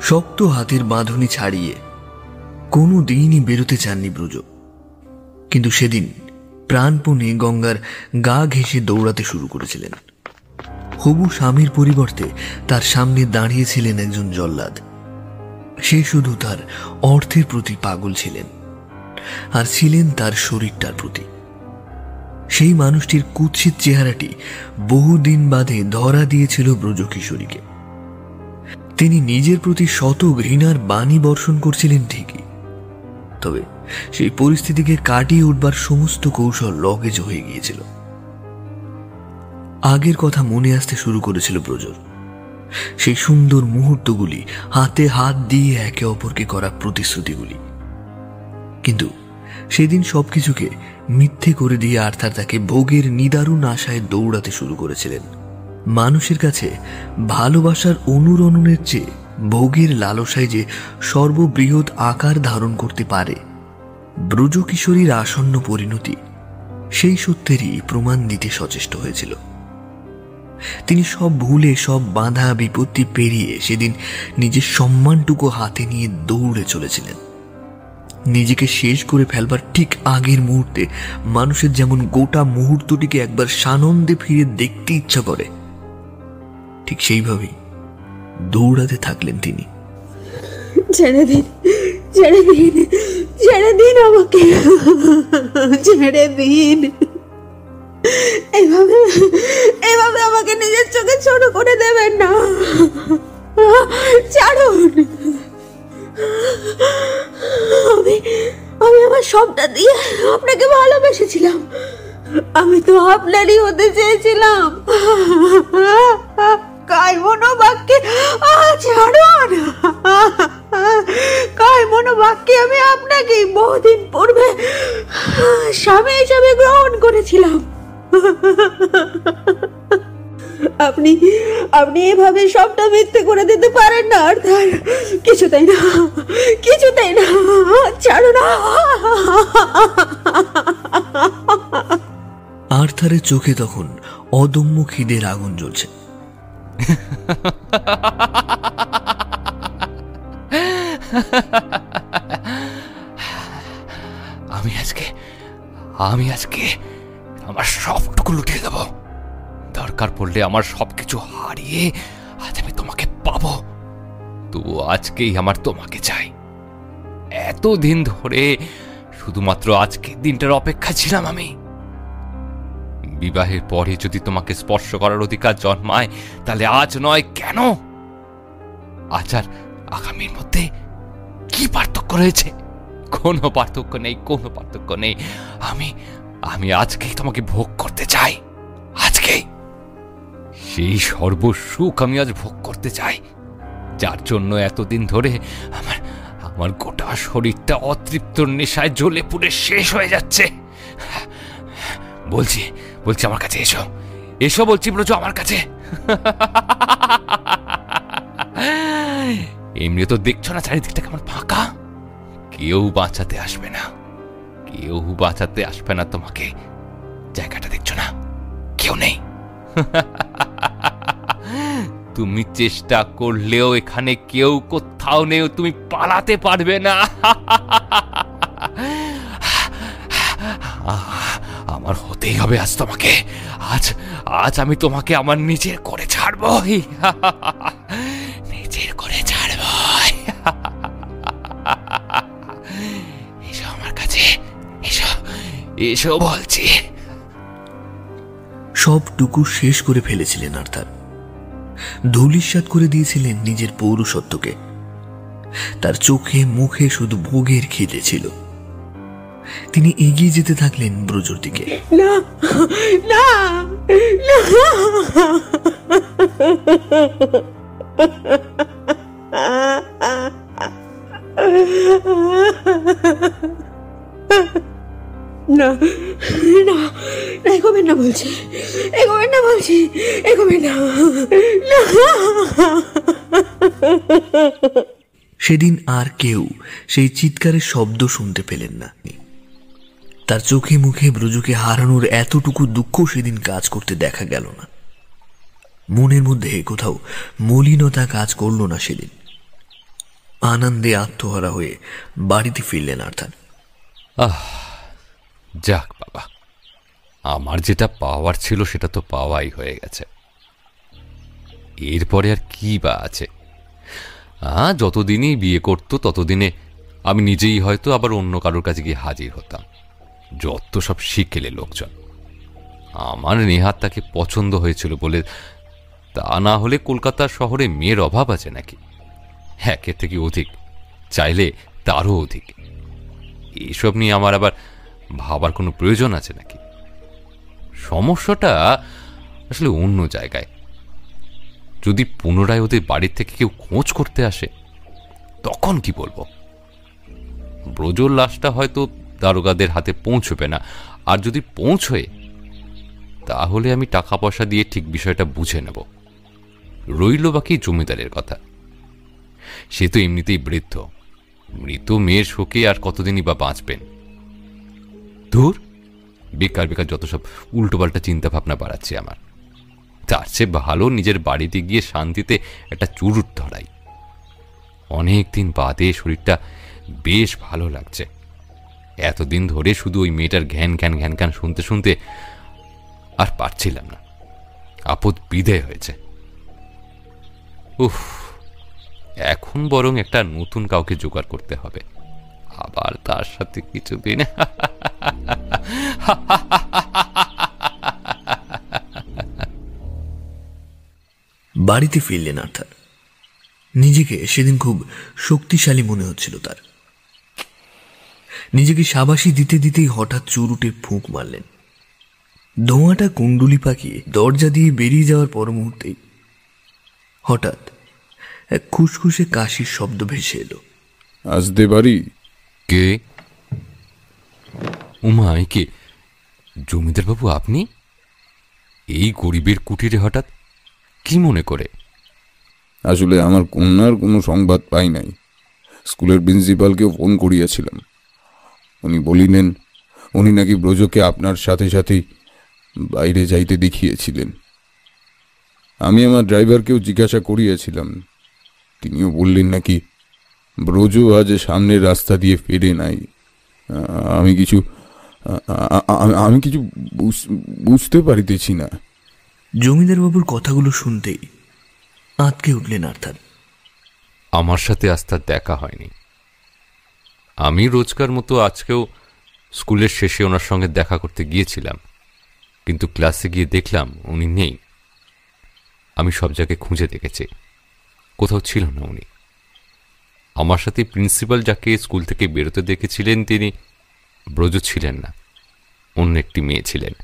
শক্ত হাতের বাঁধনি ছাড়িয়ে কোনো দিনই বেরোতে চাননি ব্রজ, কিন্তু সেদিন প্রাণপণে গঙ্গার গা ঘেঁষে দৌড়াতে শুরু করেছিলেন। হবু স্বামীর পরিবর্তে তার সামনে দাঁড়িয়েছিলেন একজন জল্লাদ। সে শুধু তার অর্থের প্রতি পাগল ছিলেন, আর ছিলেন তার শরীরটার প্রতি। সেই মানুষটির কুৎসিত চেহারাটি বহুদিন বাদে ধরা দিয়েছিল ব্রজকিশোরীকে। তিনি নিজের প্রতি শত ঘৃণার বাণী বর্ষণ করছিলেন ঠিকই, তবে সেই পরিস্থিতিকে কাটিয়ে উঠবার সমস্ত কৌশল লগেজ হয়ে গিয়েছিল। আগের কথা মনে আসতে শুরু করেছিল ব্রজর। সেই সুন্দর মুহূর্তগুলি, হাতে হাত দিয়ে একে অপরকে করা প্রতিশ্রুতিগুলি। কিন্তু সেদিন সবকিছুকে মিথ্যে করে দিয়ে আর্থার তাকে ভোগের নিদারুণ আশায় দৌড়াতে শুরু করেছিলেন। মানুষের কাছে ভালোবাসার অনুরণনের চেয়ে ভোগের লালসায় যে সর্ববৃহৎ আকার ধারণ করতে পারে ব্রজকিশোরীর আসন্ন পরিণতি, সেই সত্যেরই প্রমাণ দিতে সচেষ্ট হয়েছিল। তিনি সব ভুলে, সব বাধা বিপত্তি পেরিয়ে সেদিন নিজের সম্মানটুকু হাতে নিয়ে দৌড়ে চলেছিলেন। নিজেকে শেষ করে ফেলবার ঠিক আগের মুহূর্তে মানুষের যেমন গোটা মুহূর্তটিকে একবার সানন্দে ফিরে দেখতে ইচ্ছা করে, ঠিক সেইভাবেই দৌড়াতে থাকলেন তিনি। ছেড়ে দিন, ছেড়ে দিন, ছেড়ে দিন আমাকে, ছেড়ে দিন। এভাবে আমাকে নিজের চোখে ছোট করে দেবেন না। ছাড়ুন। আমি আমার সবটা দিয়ে আপনাকে ভালোবেসেছিলাম। আমি তো আপনারই হতে চেয়েছিলাম। কায় মনোবাক্যে, ছাড়ুন, কায় মনোবাক্যে আমি আপনাকে বহুদিন পূর্বে স্বামী হিসাবে গ্রহণ করেছিলাম। আপনি এভাবে সবটা মিথ্যে করে দিতে পারেন না আর্থার। কিছুতেই না, কিছুতেই না। ছাড়ো না। আর্থারের চোখে তখন অদম্য খিদের আগুন জ্বলছে। আমি আজকে আমার সবটুকু লুটিয়ে দেব। দরকার পড়লে আমার সবকিছু হারিয়ে আজ আমি তোমাকে পাবো। তবু আজকেই আমার তোমাকে চাই। এতদিন ধরে শুধুমাত্র আজকের দিনটার অপেক্ষা ছিলাম আমি। বিবাহের পরে যদি তোমাকে স্পর্শ করার অধিকার জন্মায়, তাহলে আজ নয় কেন? আজ আর আগামীর মধ্যে কি পার্থক্য রয়েছে? কোনো পার্থক্য নেই, কোনো পার্থক্য নেই। আমি আজকেই তোমাকে ভোগ করতে চাই, আজকেই। সেই সর্বসুখ আমি আজ ভোগ করতে চাই, যার জন্য এতদিন ধরে আমার গোটা শরীরটা অতৃপ্তর নেশায় জ্বলে পুড়ে শেষ হয়ে যাচ্ছে। বলছি আমার কাছে এসো, এসো বলছি ব্রজ, আমার কাছে। এমনি তো দেখছো না চারিদিকটা কেমন ফাঁকা, কেউ বাঁচাতে আসবে না, কেউ বাঁচাতে আসবে না তোমাকে। জায়গাটা দেখছো না, কেউ নেই। তুমি চেষ্টা করলেও এখানে কেউ কোথাও নেই, তুমি পালাতে পারবে না। আমার হতেই হবে আজ তোমাকে, আজ আমি তোমাকে আমার নিজের করে ছাড়বো, নিজের করে ছাড়বো। এসো আমার কাছে, এসো, এসো বলছি। সবটুকু শেষ করে ফেলেছিলেন আর্থার। ধূলিসাৎ করে দিয়েছিলেন নিজের পৌরুষত্বকে। তার চোখে মুখে শুধু ভোগের খিদে ছিল। তিনি এগিয়ে যেতে থাকলেন ব্রজর দিকে। না না না, না, এগোবেন না বলছি, এগোবেন না বলছি, এগোবেন না। সেদিন আর কেউ সেই চিৎকারের শব্দ শুনতে পেলেন না। তার চোখে মুখে ব্রজকে হারানোর এতটুকু দুঃখ সেদিন কাজ করতে দেখা গেল না। মনের মধ্যে কোথাও মলিনতা কাজ করল না সেদিন। আনন্দে আত্মহারা হয়ে বাড়িতে ফিরলেন আর্থার। যাক বাবা, আমার যেটা পাওয়ার ছিল সেটা তো পাওয়াই হয়ে গেছে। এরপরে আর কি বা আছে? যতদিনই বিয়ে করতো ততদিনে আমি নিজেই হয়তো আবার অন্য কারোর কাছে গিয়ে হাজির হতাম। যত সব শিখেলে লোকজন। আমার নেহাত তাকে পছন্দ হয়েছিল বলে তা না হলে কলকাতা শহরে মেয়ের অভাব আছে নাকি? একের থেকে অধিক, চাইলে তারও অধিক। এইসব নিয়ে আমার আবার ভাবার কোনো প্রয়োজন আছে নাকি? সমস্যাটা আসলে অন্য জায়গায়। যদি পুনরায় ওদের বাড়ির থেকে কেউ খোঁজ করতে আসে, তখন কি বলবো? ব্রজর লাশটা হয়তো দারোগাদের হাতে পৌঁছবে না, আর যদি পৌঁছয় তাহলে আমি টাকা পয়সা দিয়ে ঠিক বিষয়টা বুঝে নেব। রইল বাকি জমিদারের কথা। সে তো এমনিতেই বৃদ্ধ, মৃত মেয়ের শোকে আর কতদিনই বা বাঁচবেন। ধুর, বেকার বেকার যত সব উল্টোপাল্টা চিন্তা ভাবনা বাড়াচ্ছে আমার। তার চেয়ে ভালো নিজের বাড়িতে গিয়ে শান্তিতে একটা চুরুট ধরাই। অনেক দিন বাদে শরীরটা বেশ ভালো লাগছে। এতদিন ধরে শুধু ওই মেয়েটার ঘ্যান ঘ্যান ঘ্যান ঘ্যান শুনতে শুনতে আর পারছিলাম না। আপদ বিদায় হয়েছে। উফ, এখন বরং একটা নতুন কাউকে জোগাড় করতে হবে, আবার তার সাথে কিছুদিন। বাড়িতে ফিরলেন আর্থার। নিজেকে সেদিন খুব শক্তিশালী মনে হচ্ছিল তার। নিজেকে শাবাশি দিতে দিতেই হঠাৎ চুরুটে ফুঁক মারলেন। ধোঁয়াটা কুণ্ডুলি পাকিয়ে দরজা দিয়ে বেরিয়ে যাওয়ার পর মুহূর্তেই হঠাৎ এক খুসখুসে কাশির শব্দ ভেসে এলো। আসতে পারি? কে? উমা, কে? জমিদার বাবু আপনি এই গরিবের কুটিরে হঠাৎ কি মনে করে? আসলে আমার কন্যার কোনো সংবাদ পাই নাই। স্কুলের প্রিন্সিপালকেও ফোন করিয়াছিলাম। উনি বলিলেন উনি নাকি ব্রজকে আপনার সাথে সাথেই বাইরে যাইতে দেখিয়েছিলেন। আমি আমার ড্রাইভারকেও জিজ্ঞাসা করিয়াছিলাম, তিনিও বললেন নাকি ব্রজ আজ সামনের রাস্তা দিয়ে ফিরে নাই। আমি কিছু বুঝতে পারিতেছি না। জমিদার বাবুর কথাগুলো শুনতেই আঁতকে উঠলেন আর্থার। আমার সাথে আজ তার দেখা হয়নি। আমি রোজকার মতো আজকেও স্কুলের শেষে ওনার সঙ্গে দেখা করতে গিয়েছিলাম, কিন্তু ক্লাসে গিয়ে দেখলাম উনি নেই। আমি সব জায়গায় খুঁজে দেখেছি, কোথাও ছিল না উনি। আমার সাথে প্রিন্সিপাল যাকে স্কুল থেকে বেরোতে দেখেছিলেন তিনি ব্রজ ছিলেন না, অন্য একটি মেয়ে ছিলেন।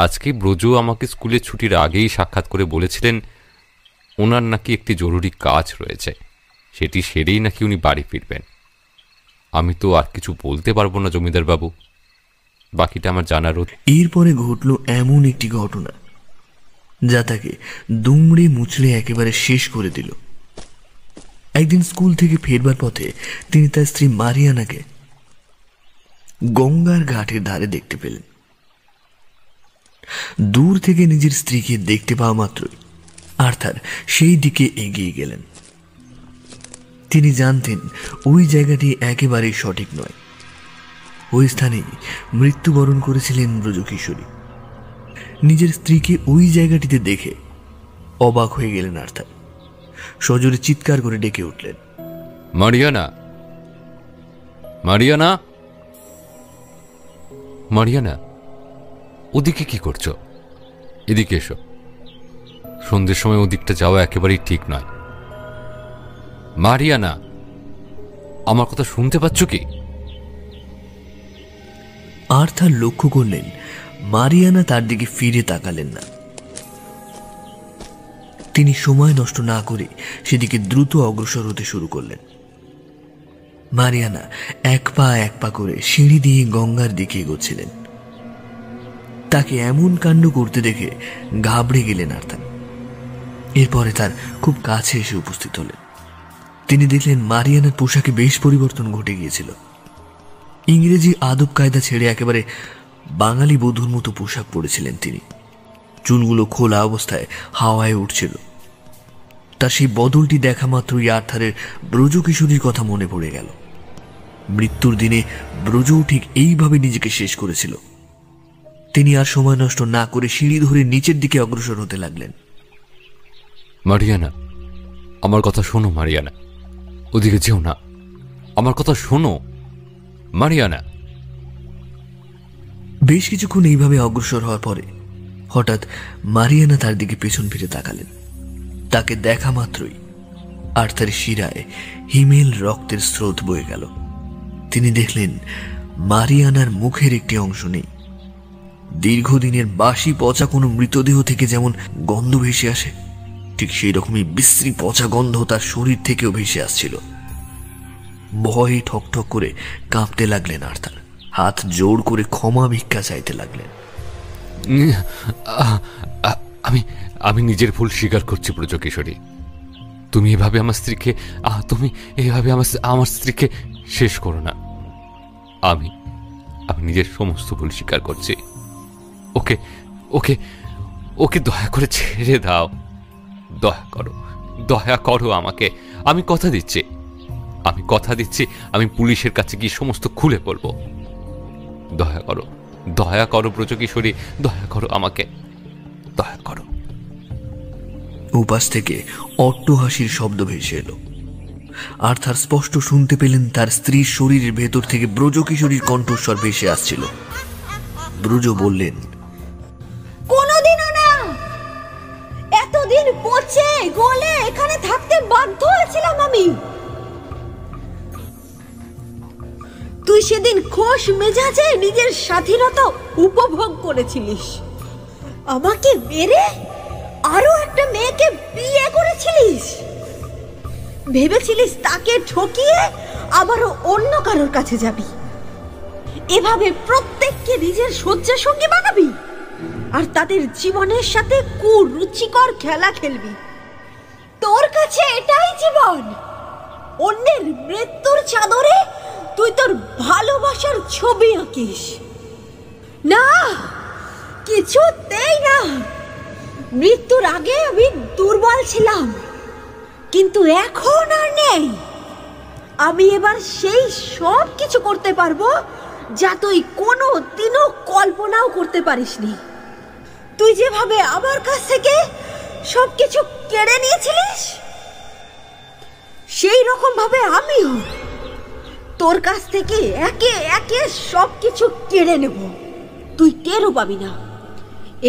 আজকে ব্রজ আমাকে স্কুলে ছুটির আগেই সাক্ষাৎ করে বলেছিলেন ওনার নাকি একটি জরুরি কাজ রয়েছে, সেটি সেরেই নাকি উনি বাড়ি ফিরবেন। আমি তো আর কিছু বলতে পারবো না জমিদার বাবু, বাকিটা আমার জানার। এরপরে ঘটল এমন একটি ঘটনা যা তাকে দুমড়ে মুচড়ে একেবারে শেষ করে দিল। একদিন স্কুল থেকে ফেরবার পথে তিনি তার স্ত্রী মারিয়ানাকে গঙ্গার ঘাটের ধারে দেখতে পেলেন। দূর থেকে নিজের স্ত্রীকে দেখতে পাওয়া মাত্রই আর্থার সেই দিকে এগিয়ে গেলেন। তিনি জানতেন ওই জায়গাটি একেবারেই সঠিক নয়। ওই স্থানেই মৃত্যুবরণ করেছিলেন ব্রজকিশোরী। নিজের স্ত্রীকে ওই জায়গাটিতে দেখে অবাক হয়ে গেলেন আর্থার। সজোরে চিৎকার করে ডেকে উঠলেন, মারিয়ানা, মারিয়ানা, মারিয়ানা, ওদিকে কি করছো? এদিকে এসো। সন্ধ্যের সময় ওদিকটা যাওয়া একেবারেই ঠিক নয়। মারিয়ানা, আমার কথা শুনতে পাচ্ছ কি? আর্থার লক্ষ্য করলেন মারিয়ানা তার দিকে ফিরে তাকালেন না। তিনি সময় নষ্ট না করে সেদিকে দ্রুত অগ্রসর হতে শুরু করলেন। মারিয়ানা এক পা করে সিঁড়ি দিয়ে গঙ্গার দিকে এগোচ্ছিলেন। তাকে এমন কাণ্ড করতে দেখে ঘাবড়ে গেলেন আর্থার। এরপরে তার খুব কাছে এসে উপস্থিত হলেন। তিনি দেখলেন মারিয়ানার পোশাকে বেশ পরিবর্তন ঘটে গিয়েছিল। ইংরেজি আদব কায়দা ছেড়ে একেবারে বাঙালি বধূর মতো পোশাক পরেছিলেন তিনি। চুলগুলো খোলা অবস্থায় হাওয়ায় উঠছিল। তার সেই বদলটি দেখা মাত্রই আর্থারের ব্রজকিশোরীর কথা মনে পড়ে গেল। মৃত্যুর দিনে ব্রজও ঠিক এইভাবে নিজেকে শেষ করেছিল। তিনি আর সময় নষ্ট না করে সিঁড়ি ধরে নিচের দিকে অগ্রসর হতে লাগলেন। মারিয়ানা, আমার কথা শোনো মারিয়ানা, ওদিকে যেও না, আমার কথা শোনো মারিয়ানা। বেশ কিছুক্ষণ এইভাবে অগ্রসর হওয়ার পরে হঠাৎ মারিয়ানা তার দিকে পেছন ফিরে তাকালেন। তাকে দেখা মাত্রই আর্থারের শিরায় হিমেল রক্তের স্রোত বয়ে গেল। তিনি দেখলেন মারিয়ানার মুখের একটি অংশ নেই। দীর্ঘদিনের বাসি পচা কোনো মৃতদেহ থেকে যেমন গন্ধ ভেসে আসে, ঠিক সেই রকমই বিশ্রী পচা গন্ধ তার শরীর থেকেও ভেসে আসছিল। ভয়ে ঠকঠক করে কাঁপতে লাগলেন আর্থার। হাত জোর করে ক্ষমা ভিক্ষা চাইতে লাগলেন। আমি নিজের ভুল স্বীকার করছি ব্রজকিশোরী। তুমি এভাবে আমার স্ত্রীকে আমার স্ত্রীকে শেষ করো না। আমি নিজের সমস্ত ভুল স্বীকার করছি। ওকে ওকে ওকে দয়া করে ছেড়ে দাও। দয়া করো আমাকে। আমি কথা দিচ্ছি আমি পুলিশের কাছে গিয়ে সমস্ত খুলে বলবো। দয়া করো ব্রজকিশোরী, দয়া করো আমাকে, দয়া করো। উপাস থেকে অট্টহাসির শব্দ ভেসে এলো। আর্থার স্পষ্ট শুনতে পেলেন তার স্ত্রীর শরীরের ভেতর থেকে ব্রজকিশোরীর কণ্ঠস্বর ভেসে আসছিল। ব্রজ বললেন, কোনোদিনও না। এতদিন পচে গলে এখানে থাকতে বাধ্য হয়েছিলাম আমি। তুই সেদিন খোশ মেজাজে নিজের স্বাধীনতা উপভোগ করেছিলিস। আমাকে মেরে আরো একটা মেয়েকে বিয়ে করেছিলিস। ভেবেছিলিস তাকে ঠকিয়ে আবারও অন্য কারোর কাছে যাবি। এভাবে প্রত্যেককে নিজের শয্যা সঙ্গী বানাবি আর তাদের জীবনের সাথে কুরুচিকর খেলা খেলবি। তোর কাছে এটাই জীবন। অন্যের মৃত্যুর চাদরে তুই তোর ভালোবাসার ছবি আঁকিস। না, কিছুতেই না। মৃত্যুর আগে আমি দুর্বল ছিলাম, কিন্তু এখন আর নেই। আমি এবার সেই সব কিছু করতে পারবো যা তুই কোনো দিনও কল্পনাও করতে পারিসনি। তুই যেভাবে আমার কাছ থেকে সবকিছু কেড়ে নিয়েছিলিস, সেই রকম ভাবে আমিও তোর কাছ থেকে একে একে সবকিছু কেড়ে নেব। তুই টেরও পাবি না।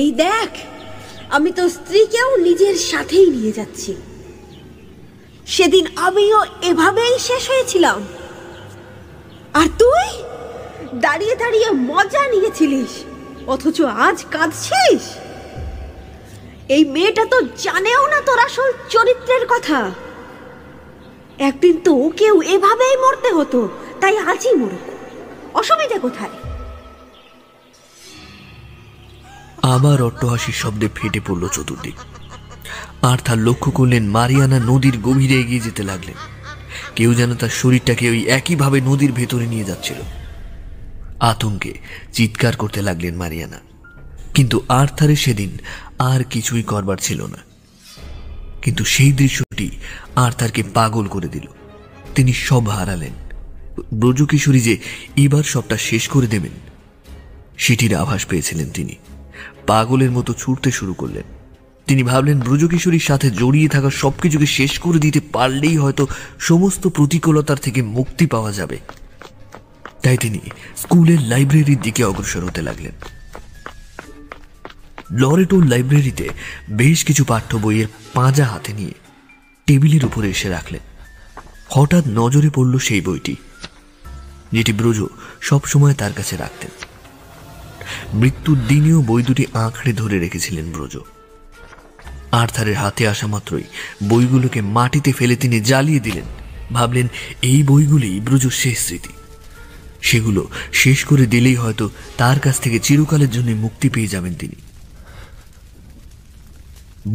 এই দেখ, আমি তো স্ত্রীকেও নিজের সাথেই নিয়ে যাচ্ছি। সেদিন আমিও এভাবেই শেষ হয়েছিলাম, আর তুই দাঁড়িয়ে দাঁড়িয়ে মজা নিয়েছিলিস, অথচ আজ কাঁদছিস। এই মেয়েটা তো জানেও না তোর আসল চরিত্রের কথা। একদিন তো ওকেও এভাবেই মরতে হতো, তাই আজই মরুক, অসুবিধা কোথায়? আবার অট্টহাসির শব্দে ফেটে পড়ল চতুর্দিক। আর তার লক্ষ্য করলেন মারিয়ানা নদীর গভীরে এগিয়ে যেতে লাগলেন। কেউ যেন তার শরীরটাকে ওই একইভাবে নদীর ভেতরে নিয়ে যাচ্ছিল। আতঙ্কে চিৎকার করতে লাগলেন মারিয়ানা, কিন্তু আর্থারের সেদিন আর কিছুই করবার ছিল না। কিন্তু সেই দৃশ্যটি আর্থারকে পাগল করে দিল। তিনি সব হারালেন। ব্রজকিশোরী যে এবার সবটা শেষ করে দেবেন সেটির আভাস পেয়েছিলেন তিনি। পাগলের মতো ছুটতে শুরু করলেন। তিনি ভাবলেন ব্রজকিশোরীর সাথে জড়িয়ে থাকা সবকিছুকে শেষ করে দিতে পারলেই হয়তো সমস্ত প্রতিকূলতার থেকে মুক্তি পাওয়া যাবে। তাই তিনি স্কুলের লাইব্রেরির দিকে অগ্রসর হতে লাগলেন। লরেটো লাইব্রেরিতে বেশ কিছু পাঠ্য বইয়ের পাঁজা হাতে নিয়ে টেবিলের উপরে এসে রাখলেন। হঠাৎ নজরে পড়ল সেই বইটি, যেটি ব্রজ সবসময় তার কাছে রাখতেন। মৃত্যুর দিনেও বই দুটি আঁকড়ে ধরে রেখেছিলেন ব্রজ। আর্থারের হাতে আসা মাত্রই বইগুলোকে মাটিতে ফেলে তিনি জ্বালিয়ে দিলেন। ভাবলেন এই বইগুলি ব্রজর শেষ স্মৃতি, সেগুলো শেষ করে দিলেই হয়তো তার কাছ থেকে চিরকালের জন্য মুক্তি পেয়ে যাবেন তিনি।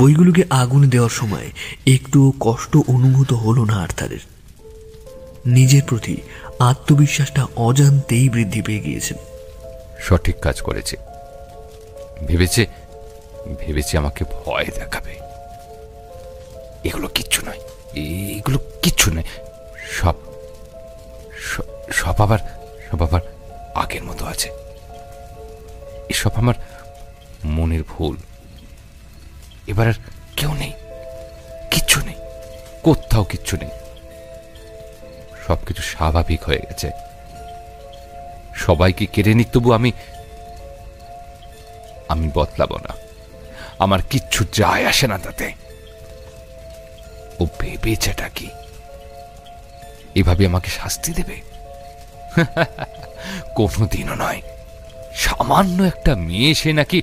বইগুলোকে আগুনে দেওয়ার সময় একটুও কষ্ট অনুভূত হল না আর্থারের। নিজের প্রতি আত্মবিশ্বাসটা অজান্তেই বৃদ্ধি পেয়ে গিয়েছে। সঠিক কাজ করেছে ভেবেছে আমাকে ভয় দেখাবে। এগুলো কিচ্ছু নয়, এগুলো কিচ্ছু নয়, সব সব আবার আগের মতো আছে। এসব আমার মনের ভুল। এবার আর কেউ নেই, কিচ্ছু নেই, কোথাও কিচ্ছু নেই। সবকিছু স্বাভাবিক হয়ে গেছে। সবাইকে কেড়ে নিক, তবু আমি বদলাবো না। আমার কিচ্ছু যায় আসে না তাতে। ও ভেবেছেটা কি এভাবে আমাকে শাস্তি দেবে? কোনোদিনও নয়। সামান্য একটা মেয়ে, সে নাকি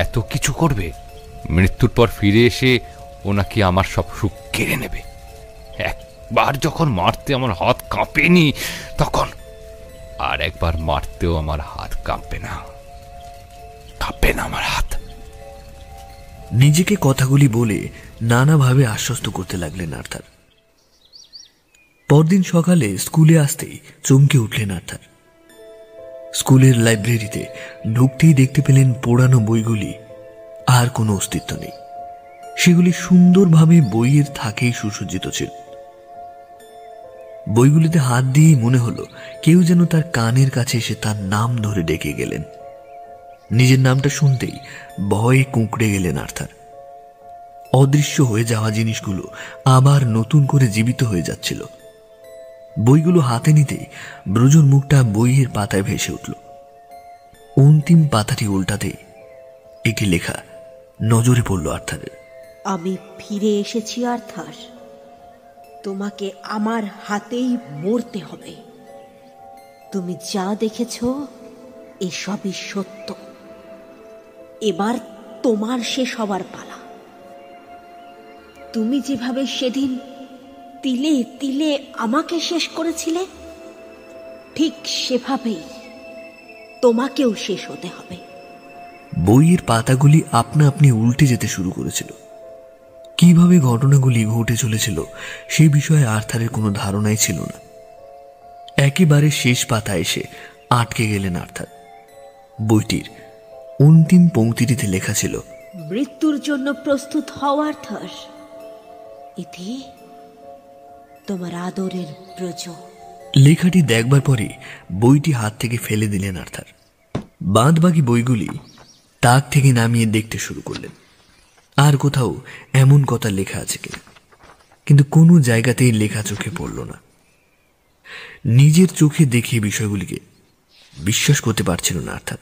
এত কিছু করবে? মৃত্যুর পর ফিরে এসে ও নাকি আমার সব সুখ কেড়ে নেবে। একবার যখন মারতে আমার হাত কাঁপেনি, তখন আর একবার মারতেও আমার হাত কাঁপবে না আমার হাত। নিজেকে কথাগুলি বলে নানাভাবে আশ্বস্ত করতে লাগলেন আর্থার। পরদিন সকালে স্কুলে আসতেই চমকে উঠলেন আর্থার। স্কুলের লাইব্রেরিতে ঢুকতেই দেখতে পেলেন পোড়ানো বইগুলি আর কোনো অস্তিত্ব নেই। সেগুলি সুন্দরভাবে বইয়ের থাকেই সুসজ্জিত ছিল। বইগুলিতে হাত দিয়েই মনে হলো কেউ যেন তার কানের কাছে এসে তার নাম ধরে ডেকে গেলেন। নিজের নামটা শুনতেই ভয়ে কুঁকড়ে গেলেন আর্থার। অদৃশ্য হয়ে যাওয়া জিনিসগুলো আবার নতুন করে জীবিত হয়ে যাচ্ছিল। বইগুলো হাতে নিতেই ব্রজর মুখটা বইয়ের পাতায় ভেসে উঠল। অন্তিম পাতাটি উল্টাতেই একটি লেখা নজরে পড়ল আর্থারের। আমি ফিরে এসেছি আর্থার, তোমাকে আমার হাতেই মরতে হবে। তুমি যা দেখেছ এসবই সত্য। এবার তোমার শেষ হবার পালা। তুমি যেভাবে সেদিন তিলে তিলে আমাকে শেষ করেছিলে, ঠিক সেভাবেই তোমাকেও শেষ হতে হবে। বইয়ের পাতাগুলি আপনা আপনি উল্টে যেতে শুরু করেছিল। কিভাবে ঘটনাগুলি ঘটে চলেছিল সেই বিষয়ে আর্থারের কোনো ধারণাই ছিল না। একেবারে শেষ পাতা এসে আটকে গেলেন আর্থার। বইটির অন্তিম পংক্তিটিতে লেখা ছিল, মৃত্যুর জন্য প্রস্তুত হও আর্থার, এতে তোমার আদরের ব্রজ। লেখাটি দেখবার পরে বইটি হাত থেকে ফেলে দিলেন আর্থার। বাদবাকি বইগুলি তাক থেকে নামিয়ে দেখতে শুরু করলেন আর কোথাও এমন কথা লেখা আছে কিনা, কিন্তু কোনো জায়গাতেই লেখা চোখে পড়ল না। নিজের চোখে দেখে বিষয়গুলিকে বিশ্বাস করতে পারছিল না আর্থার।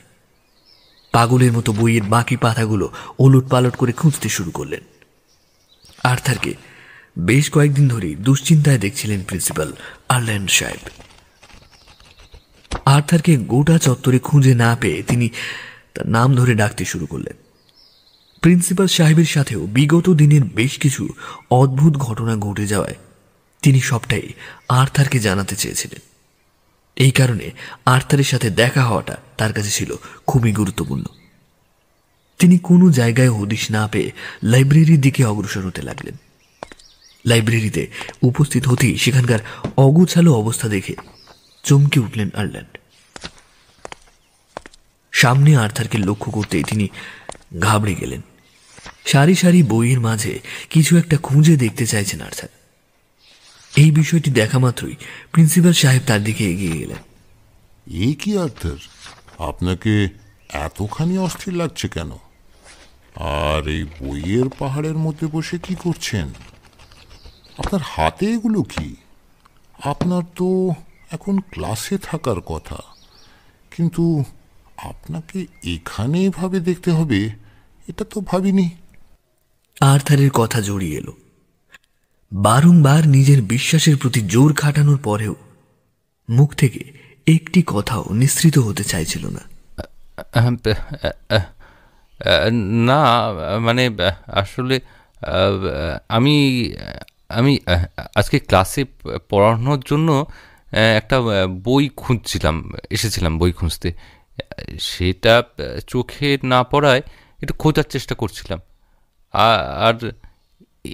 পাগলের মতো বইয়ের বাকি পাতাগুলো ওলট পালট করে খুঁজতে শুরু করলেন। আর্থারকে বেশ কয়েকদিন ধরেই দুশ্চিন্তায় দেখছিলেন প্রিন্সিপাল আর্ল্যান্ড সাহেব। আর্থারকে গোটা চত্বরে খুঁজে না পেয়ে তিনি তার নাম ধরে ডাকতে শুরু করলেন। প্রিন্সিপাল সাহেবের সাথেও বিগত দিনের বেশ কিছু অদ্ভুত ঘটনা ঘটে যাওয়ায় তিনি সবটাই আর্থারকে জানাতে চেয়েছিলেন। এই কারণে আর্থারের সাথে দেখা হওয়াটা তার কাছে ছিল খুবই গুরুত্বপূর্ণ। তিনি কোনো জায়গায় হদিশ না পেয়ে লাইব্রেরির দিকে অগ্রসর হতে লাগলেন। লাইব্রেরিতে উপস্থিত হতেই সেখানকার অগোছালো অবস্থা দেখে চমকে উঠলেন আর্ল্যান্ড। সামনে আর্থারকে লক্ষ্য করতেই তিনি ঘাবড়ে গেলেন। সারি সারি বইয়ের মাঝে কিছু একটা খুঁজে দেখতে চাইছেন আর্থার। এই বিষয়টি দেখা মাত্রই প্রিন্সিপাল সাহেব তার দিকে এগিয়ে গেলেন। এই কি আর্থার, আপনাকে এতখানি অস্থির লাগছে কেন? আর এই বইয়ের পাহাড়ের মধ্যে বসে কি করছেন? আপনার হাতে এগুলো কি? আপনার তো এখন ক্লাসে থাকার কথা, কিন্তু আপনাকে এখানে এভাবে দেখতে হবে এটা তো ভাবিনি। আর্থারের কথা জড়িয়ে এলো। বারংবার নিজের বিশ্বাসের প্রতি জোর খাটানোর পরেও মুখ থেকে একটি কথাও নিঃসৃত হতে চাইছিল না। না, মানে আসলে আমি আমি আজকে ক্লাসে পড়ানোর জন্য একটা বই খুঁজছিলাম, এসেছিলাম বই খুঁজতে। সেটা চোখে না পড়ায় একটু খোঁজার চেষ্টা করছিলাম। আর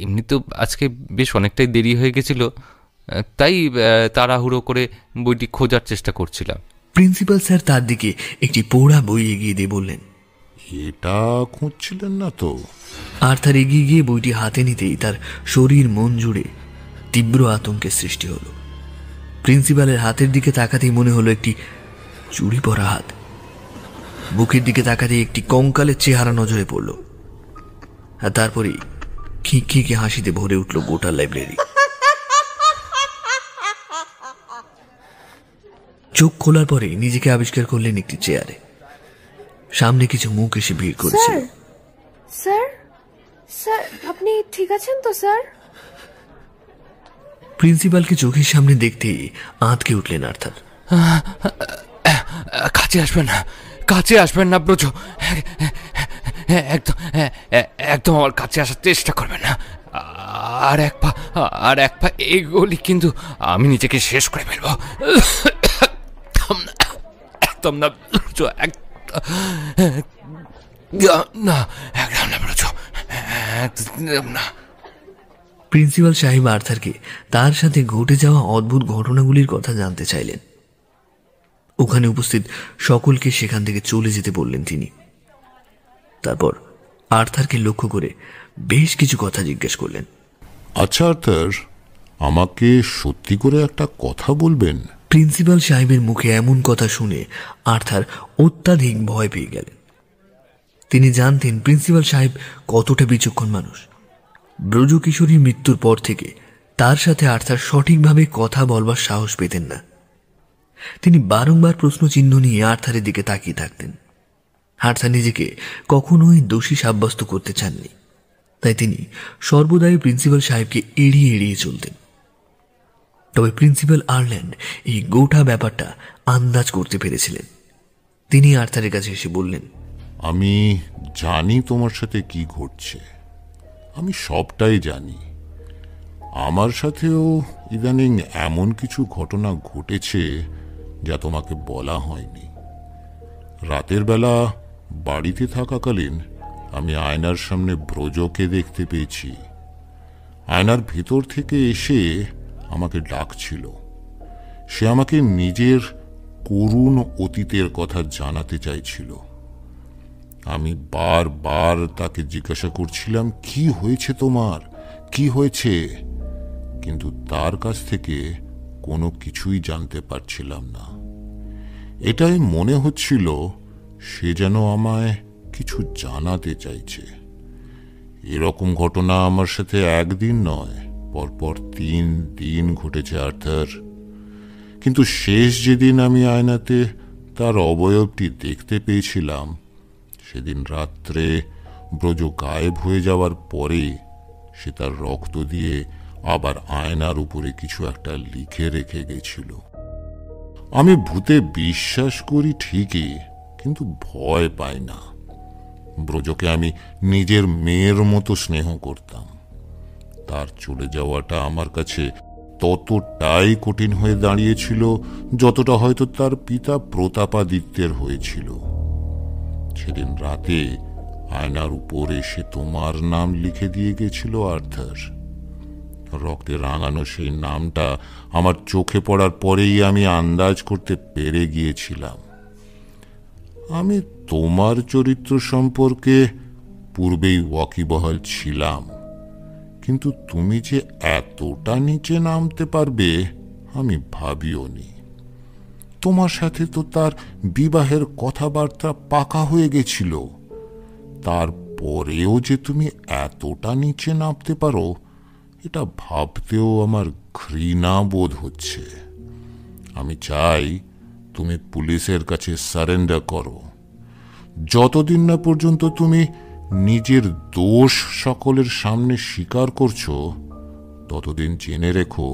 এমনি তো আজকে বেশ অনেকটাই দেরি হয়ে গেছিল, তাই তাড়াহুড়ো করে বইটি খোঁজার চেষ্টা করছিলাম। প্রিন্সিপাল স্যার তার দিকে একটি পোড়া বই এগিয়ে দিয়ে বললেন, এটা খুঁজছিলেন না তো? আর্থার এগিয়ে গিয়ে বইটি হাতে নিতেই তার শরীর মন জুড়ে তীব্র আতঙ্কের সৃষ্টি হলো। প্রিন্সিপালের হাতের দিকে তাকাতেই মনে হলো একটি চুরি পরা হাত। বুকের দিকে তাকাতেই একটি কঙ্কালের চেহারা নজরে পড়ল। আর তারপরেই খিঁকে হাসিতে ভরে উঠল গোটা লাইব্রেরি। চোখ খোলার পরে নিজেকে আবিষ্কার করলেন একটি চেয়ারে। সামনে কিছু মুখ এসে ভিড় করেছে। স্যার, স্যার আপনি ঠিক আছেন তো স্যার? প্রিন্সিপালকে চোখের সামনে দেখতেই আঁতকে উঠলেন আর্থার। কাছে আসবেন না, কাছে আসবেন না ব্রজ, একদম একদম আমার কাছে আসার চেষ্টা করবেন না। আর এক পা এগোলি কিন্তু আমি নিজেকে শেষ করে ফেলবো। একদম না ব্রজ, না একদম না ব্রজ, একদম না। প্রিন্সিপাল সাহেব আর্থারকে তার সাথে ঘটে যাওয়া অদ্ভুত ঘটনাগুলির কথা জানতে চাইলেন। ওখানে উপস্থিত সকলকে সেখান থেকে চলে যেতে বললেন তিনি। তারপর আর্থারকে লক্ষ্য করে বেশ কিছু কথা জিজ্ঞেস করলেন। আচ্ছা আর্থার, আমাকে সত্যি করে একটা কথা বলবেন? প্রিন্সিপাল সাহেবের মুখে এমন কথা শুনে আর্থার অত্যাধিক ভয় পেয়ে গেলেন। তিনি জানতেন প্রিন্সিপাল সাহেব কতটা বিচক্ষণ মানুষ। ব্রজ কিশোরীর মৃত্যুর পর থেকে তার সাথে আর্থার সঠিকভাবে কথা বলবার সাহস পেতেন না। তিনি বারংবার প্রশ্নচিহ্ন নিয়ে আর্থারের দিকে তাকিয়ে থাকতেন। আর্থার নিজেকে কখনোই দোষী সাব্যস্ত করতে চাননি, তাই তিনি সর্বদাই প্রিন্সিপাল সাহেবকে এড়িয়ে এড়িয়ে চলতেন। তবে প্রিন্সিপাল আর্ল্যান্ড এই গোটা ব্যাপারটা আন্দাজ করতে পেরেছিলেন। তিনি আর্থারের কাছে এসে বললেন, আমি জানি তোমার সাথে কি ঘটছে, আমি সবটাই জানি। আমার সাথেও ইদানিং এমন কিছু ঘটনা ঘটেছে যা তোমাকে বলা হয়নি। রাতের বেলা বাড়িতে থাকাকালীন আমি আয়নার সামনে ব্রজকে দেখতে পেয়েছি। আয়নার ভিতর থেকে এসে আমাকে ডাকছিল। সে আমাকে নিজের করুণ অতীতের কথা জানাতে চাইছিল। আমি বারবার তাকে জিজ্ঞাসা করছিলাম, কি হয়েছে তোমার, কি হয়েছে? কিন্তু তার কাছ থেকে কোনো কিছুই জানতে পারছিলাম না। এটাই মনে হচ্ছিল সে যেন আমায় কিছু জানাতে চাইছে। এরকম ঘটনা আমার সাথে একদিন নয়, পরপর 3 দিন ঘটেছে আর্থার। কিন্তু শেষ যেদিন আমি আয়নাতে তার অবয়বটি দেখতে পেয়েছিলাম, সেদিন রাত্রে ব্রজ গায়েব হয়ে যাওয়ার পরে সে তার রক্ত দিয়ে আবার আয়নার উপরে কিছু একটা লিখে রেখে গেছিল। আমি ভূতে বিশ্বাস করি ঠিকই, কিন্তু ভয় পাই না। ব্রজকে আমি নিজের মেয়ের মতো স্নেহ করতাম। তার চলে যাওয়াটা আমার কাছে ততটাই কঠিন হয়ে দাঁড়িয়েছিল যতটা হয়তো তার পিতা প্রতাপাদিত্যের হয়েছিল। সেদিন রাতে আয়নার উপরে সে তোমার নাম লিখে দিয়ে গেছিল, আর্থার। রক্তে রাঙানো সেই নামটা আমার চোখে পড়ার পরেই আমি আন্দাজ করতে পেরে গিয়েছিলাম। আমি তোমার চরিত্র সম্পর্কে পূর্বেই ওয়াকিবহাল ছিলাম, কিন্তু তুমি যে এতটা নিচে নামতে পারবে আমি ভাবিওনি। তোমার সাথে তো তার বিবাহের কথাবার্তা পাকা হয়ে গেছিল, তারপরেও যে তুমি এতটা নিচে নামতে পারো এটা ভাবতেও আমার ঘৃণা বোধ হচ্ছে। আমি চাই তুমি পুলিশের কাছে সারেন্ডার করো। যতদিন না পর্যন্ত তুমি নিজের দোষ সকলের সামনে স্বীকার করছো, ততদিন জেনে রেখো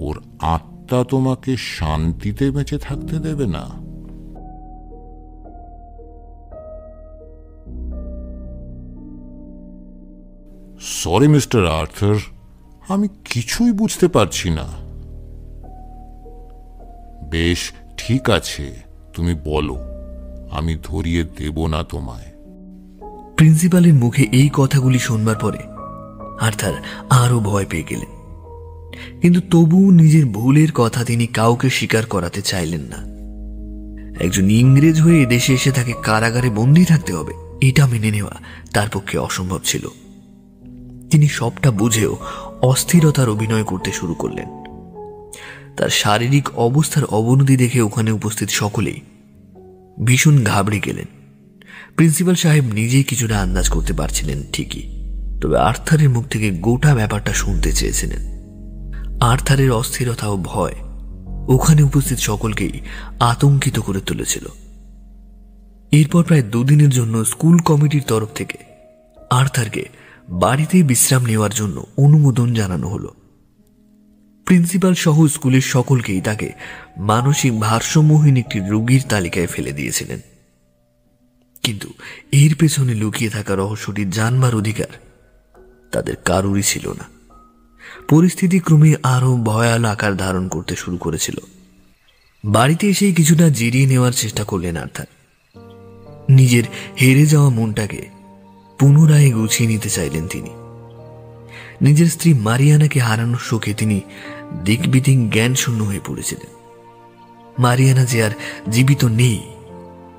ওর আত্মা তোমাকে শান্তিতে বেঁচে থাকতে দেবে না। সরি মিস্টার আর্থার, আমি কিছুই বুঝতে পারছি না। বেশ, ঠিক আছে, তুমি বলো, আমি ধরিয়ে দেব না তোমায়। প্রিন্সিপালের মুখে এই কথাগুলি শুনবার পরে আর্থার আরো ভয় পেয়ে গেলেন, কিন্তু তবুও নিজের ভুলের কথা তিনি কাউকে স্বীকার করাতে চাইলেন না। একজন ইংরেজ হয়ে দেশে এসে তাকে কারাগারে বন্দী থাকতে হবে, এটা মেনে নেওয়া তার পক্ষে অসম্ভব ছিল। তিনি সবটা বুঝেও অস্থিরতার অভিনয় করতে শুরু করলেন। তার শারীরিক অবস্থার অবনতি দেখে ওখানে উপস্থিত সকলেই ভীষণ ঘাবড়ে গেলেন। প্রিন্সিপাল সাহেব নিজেই কিছুটা আন্দাজ করতে পারছিলেন ঠিকই, তবে আর্থারের মুখ থেকে গোটা ব্যাপারটা শুনতে চেয়েছিলেন। আর্থারের অস্থিরতা ও ভয় ওখানে উপস্থিত সকলকেই আতঙ্কিত করে তুলেছিল। এরপর প্রায় 2 দিনের জন্য স্কুল কমিটির তরফ থেকে আর্থারকে বাড়িতে বিশ্রাম নেওয়ার জন্য অনুমোদন জানানো হলো। প্রিন্সিপাল সহ স্কুলের সকলকেই তাকে মানসিক ভারসাম্যহীন একটি রোগীর তালিকায় ফেলে দিয়েছিলেন, কিন্তু এর পেছনে লুকিয়ে থাকা রহস্যটি জানবার অধিকার তাদের কারোরই ছিল না। পরিস্থিতি ক্রমে আরো ভয়াল আকার ধারণ করতে শুরু করেছিল। বাড়িতে এসেই কিছুটা জিরিয়ে নেওয়ার চেষ্টা করলেন আর্থার। নিজের হেরে যাওয়া মনটাকে পুনরায় গুছিয়ে নিতে চাইলেন তিনি। নিজের স্ত্রী মারিয়ানাকে হারানোর শোকে তিনি দিকবিদিক জ্ঞান শূন্য হয়ে পড়েছিলেন। মারিয়ানা যে আর জীবিত নেই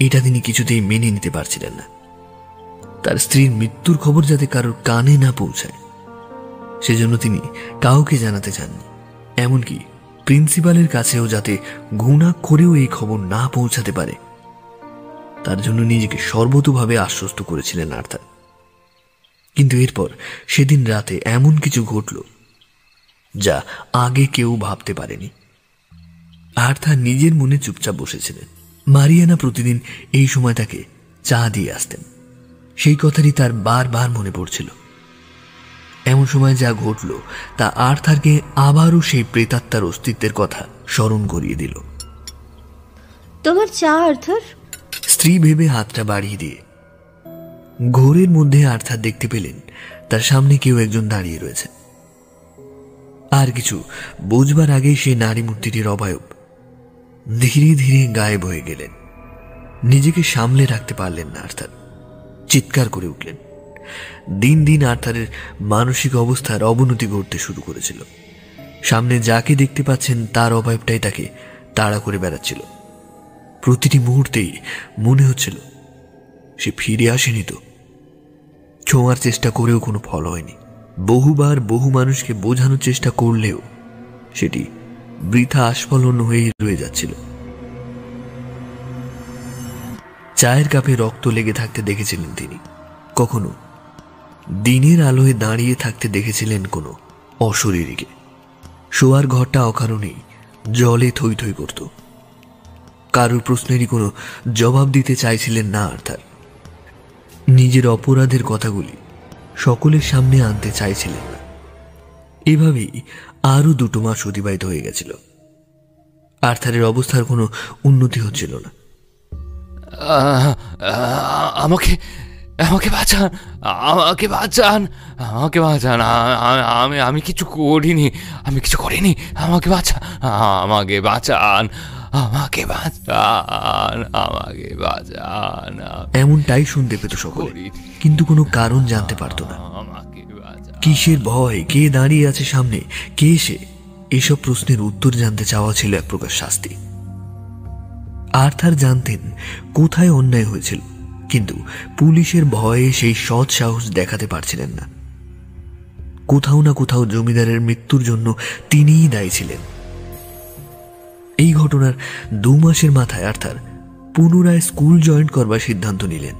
এটা তিনি কিছুতেই মেনে নিতে পারছিলেন না। তার স্ত্রীর মৃত্যুর খবর যাতে কারোর কানে না পৌঁছায় সেজন্য তিনি কাউকে জানাতে চাননি, এমনকি প্রিন্সিপালের কাছেও যাতে ঘুণাক্ষরেও এই খবর না পৌঁছাতে পারে তার জন্য নিজেকে সর্বতোভাবে আশ্বস্ত করেছিলেন আর্থার। কিন্তু এরপর সেদিন রাতে এমন কিছু ঘটল যা আগে কেউ ভাবতে পারেনি। আর্থার নিজের মনে চুপচাপ বসেছিলেন। মারিয়ানা প্রতিদিন এই সময় তাকে চা দিয়ে আসতেন, সেই কথাটি তার বারবার মনে পড়ছিল। এমন সময় যা ঘটল তা আর্থারকে আবারও সেই প্রেতাত্মার অস্তিত্বের কথা স্মরণ করিয়ে দিল। তোমার চা আর্থার? স্ত্রী ভেবে হাতটা বাড়িয়ে দিয়ে ঘোরের মধ্যে আর্থার দেখতে পেলেন তার সামনে কেউ একজন দাঁড়িয়ে রয়েছে। আর কিছু বুঝবার আগেই সেই নারী মূর্তিটির অবয়ব ধীরে ধীরে গায়েব হয়ে গেলেন। নিজেকে সামলে রাখতে পারলেন না আর্থার, চিৎকার করে উঠলেন। দিন দিন আর্থারের মানসিক অবস্থার অবনতি ঘটতে শুরু করেছিল। সামনে যাকে দেখতে পাচ্ছেন তার অবয়বটাই তাকে তাড়া করে বেড়াচ্ছিল। প্রতিটি মুহূর্তেই মনে হচ্ছিল সে ফিরে আসেনি তো। ছোঁয়ার চেষ্টা করেও কোনো ফল হয়নি। বহুবার বহু মানুষকে বোঝানোর চেষ্টা করলেও সেটি বৃথা আস্ফলন হয়ে রয়ে যাচ্ছিল। চায়ের কাপে রক্ত লেগে থাকতে দেখেছিলেন তিনি, কখনো দিনের আলোয় দাঁড়িয়ে থাকতে দেখেছিলেন কোনো অশরীরীকে। শোয়ার ঘরটা অকারণেই জলে থই থই করত। কারোর প্রশ্নেরই কোনো জবাব দিতে চাইছিলেন না আর্থার। নিজের অপরাধের কথাগুলি সকলের সামনে আনতে চাইছিলেন না। এভাবেই আরো 2 মাস অতিবাহিত হয়ে গেছিল। আর্থারের অবস্থার কোনো উন্নতি হচ্ছিল না। আমাকে আমাকে বাঁচান, আমাকে বাঁচান, আমাকে বাঁচান। আমি কিছু করিনি, আমি কিছু করিনি। আমাকে বাঁচান, আমাকে বাঁচান, আমাকে বাঁচান, আমাকে বাঁচান। এমনটাই শুনতে পেত সকলে, কিন্তু কোনো কারণ জানতে পারত না। কিসের ভয়, কে দাঁড়িয়ে আছে সামনে, কে সে, এসব প্রশ্নের উত্তর জানতে চাওয়া ছিল এক প্রকার শাস্তি। আর্থার জানতেন কোথায় অন্যায় হয়েছিল, কিন্তু পুলিশের ভয়ে সেই সৎ সাহস দেখাতে পারছিলেন না। কোথাও না কোথাও জমিদারের মৃত্যুর জন্য তিনিই দায়ী ছিলেন। এই ঘটনার 2 মাসের মাথায় আর্থার পুনরায় স্কুল জয়েন করবার সিদ্ধান্ত নিলেন।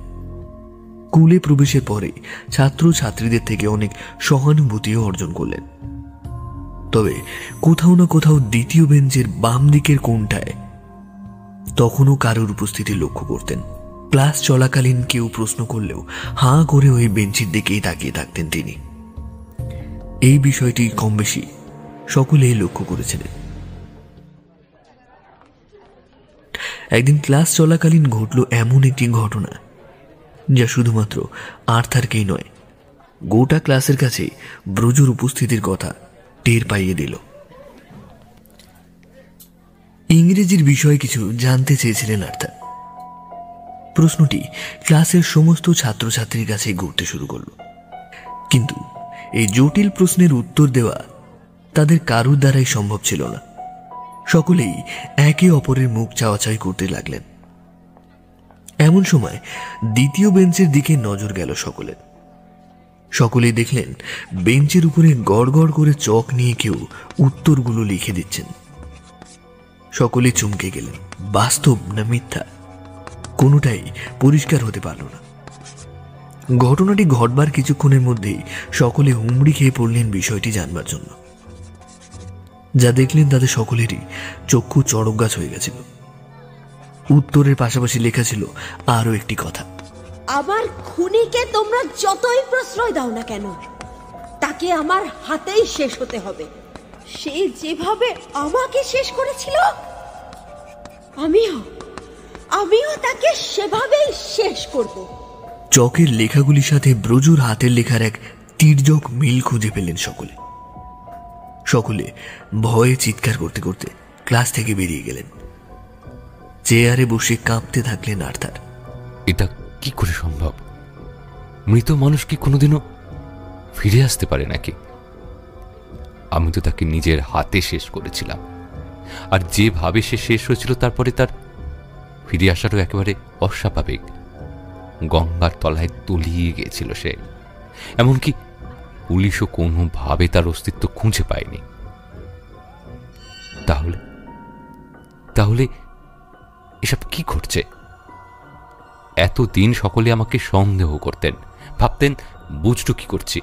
স্কুলে প্রবেশের পরে ছাত্র ছাত্রীদের থেকে অনেক সহানুভূতিও অর্জন করলেন। তবে কোথাও না কোথাও দ্বিতীয় বেঞ্চের বাম দিকের কোণটায় তখনও কারোর উপস্থিতি লক্ষ্য করতেন। ক্লাস চলাকালীন কেউ প্রশ্ন করলেও হাঁ করে ওই বেঞ্চের দিকেই তাকিয়ে থাকতেন তিনি। এই বিষয়টি কম বেশি সকলেই লক্ষ্য করেছিলেন। একদিন ক্লাস চলাকালীন ঘটল এমন একটি ঘটনা যা শুধুমাত্র আর্থারকেই নয়, গোটা ক্লাসের কাছে ব্রজুর উপস্থিতির কথা টের পাইয়ে দিল। ইংরেজির বিষয়ে কিছু জানতে চেয়েছিলেন আর্থার। প্রশ্নটি ক্লাসের সমস্ত ছাত্রছাত্রীর কাছে ঘুরতে শুরু করল, কিন্তু এই জটিল প্রশ্নের উত্তর দেওয়া তাদের কারুর দ্বারাই সম্ভব ছিল না। সকলেই একে অপরের মুখ চাওয়াচাই করতে লাগলেন। এমন সময় দ্বিতীয় বেঞ্চের দিকে নজর গেল সকলের। সকলেই দেখলেন বেঞ্চের উপরে গড় গড় করে চক নিয়ে কেউ উত্তরগুলো লিখে দিচ্ছেন। সকলে চমকে গেলেন। বাস্তব না মিথ্যা, কোনোটাই পরিষ্কার হতে পারল না। ঘটনাটি ঘটবার কিছুক্ষণের মধ্যেই সকলে হুমড়ি খেয়ে পড়লেন বিষয়টি জানবার জন্য। যা দেখলেন তাদের সকলেরই চক্ষু চড়ক গাছ হয়ে গেছিল। উত্তরের পাশাপাশি লেখা ছিল আরো একটি কথা, আমার খুনিকে তোমরা যতই প্রশ্রয় দাও না কেন, তাকে আমার হাতেই শেষ হতে হবে। সে যেভাবে আমাকে শেষ করেছিল, আমিও তাকে সেভাবেই শেষ করব। চকের লেখাগুলির সাথে ব্রজুর হাতের লেখার এক তির্যক মিল খুঁজে পেলেন সকলে। সকলে ভয়ে চিৎকার করতে করতে ক্লাস থেকে বেরিয়ে গেলেন। চেয়ারে বসে কাঁপতে থাকলেন আর্থার। এটা কি করে সম্ভব? মৃত মানুষ কি কোনোদিনও ফিরে আসতে পারে নাকি? আমি তো তাকে নিজের হাতে শেষ করেছিলাম, আর যেভাবে সে শেষ হয়েছিল তারপরে তার ফিরে আসারও একেবারে অস্বাভাবিক। গঙ্গার তলায় তলিয়ে গিয়েছিল সে। এমনকি পুলিশও কোনোভাবে তার অস্তিত্ব খুঁজে পায়নি। তাহলে এসব কি ঘটছে? এতদিন সকলে আমাকে সন্দেহ করতেন, ভাবতেন বুঝটু কি করছি,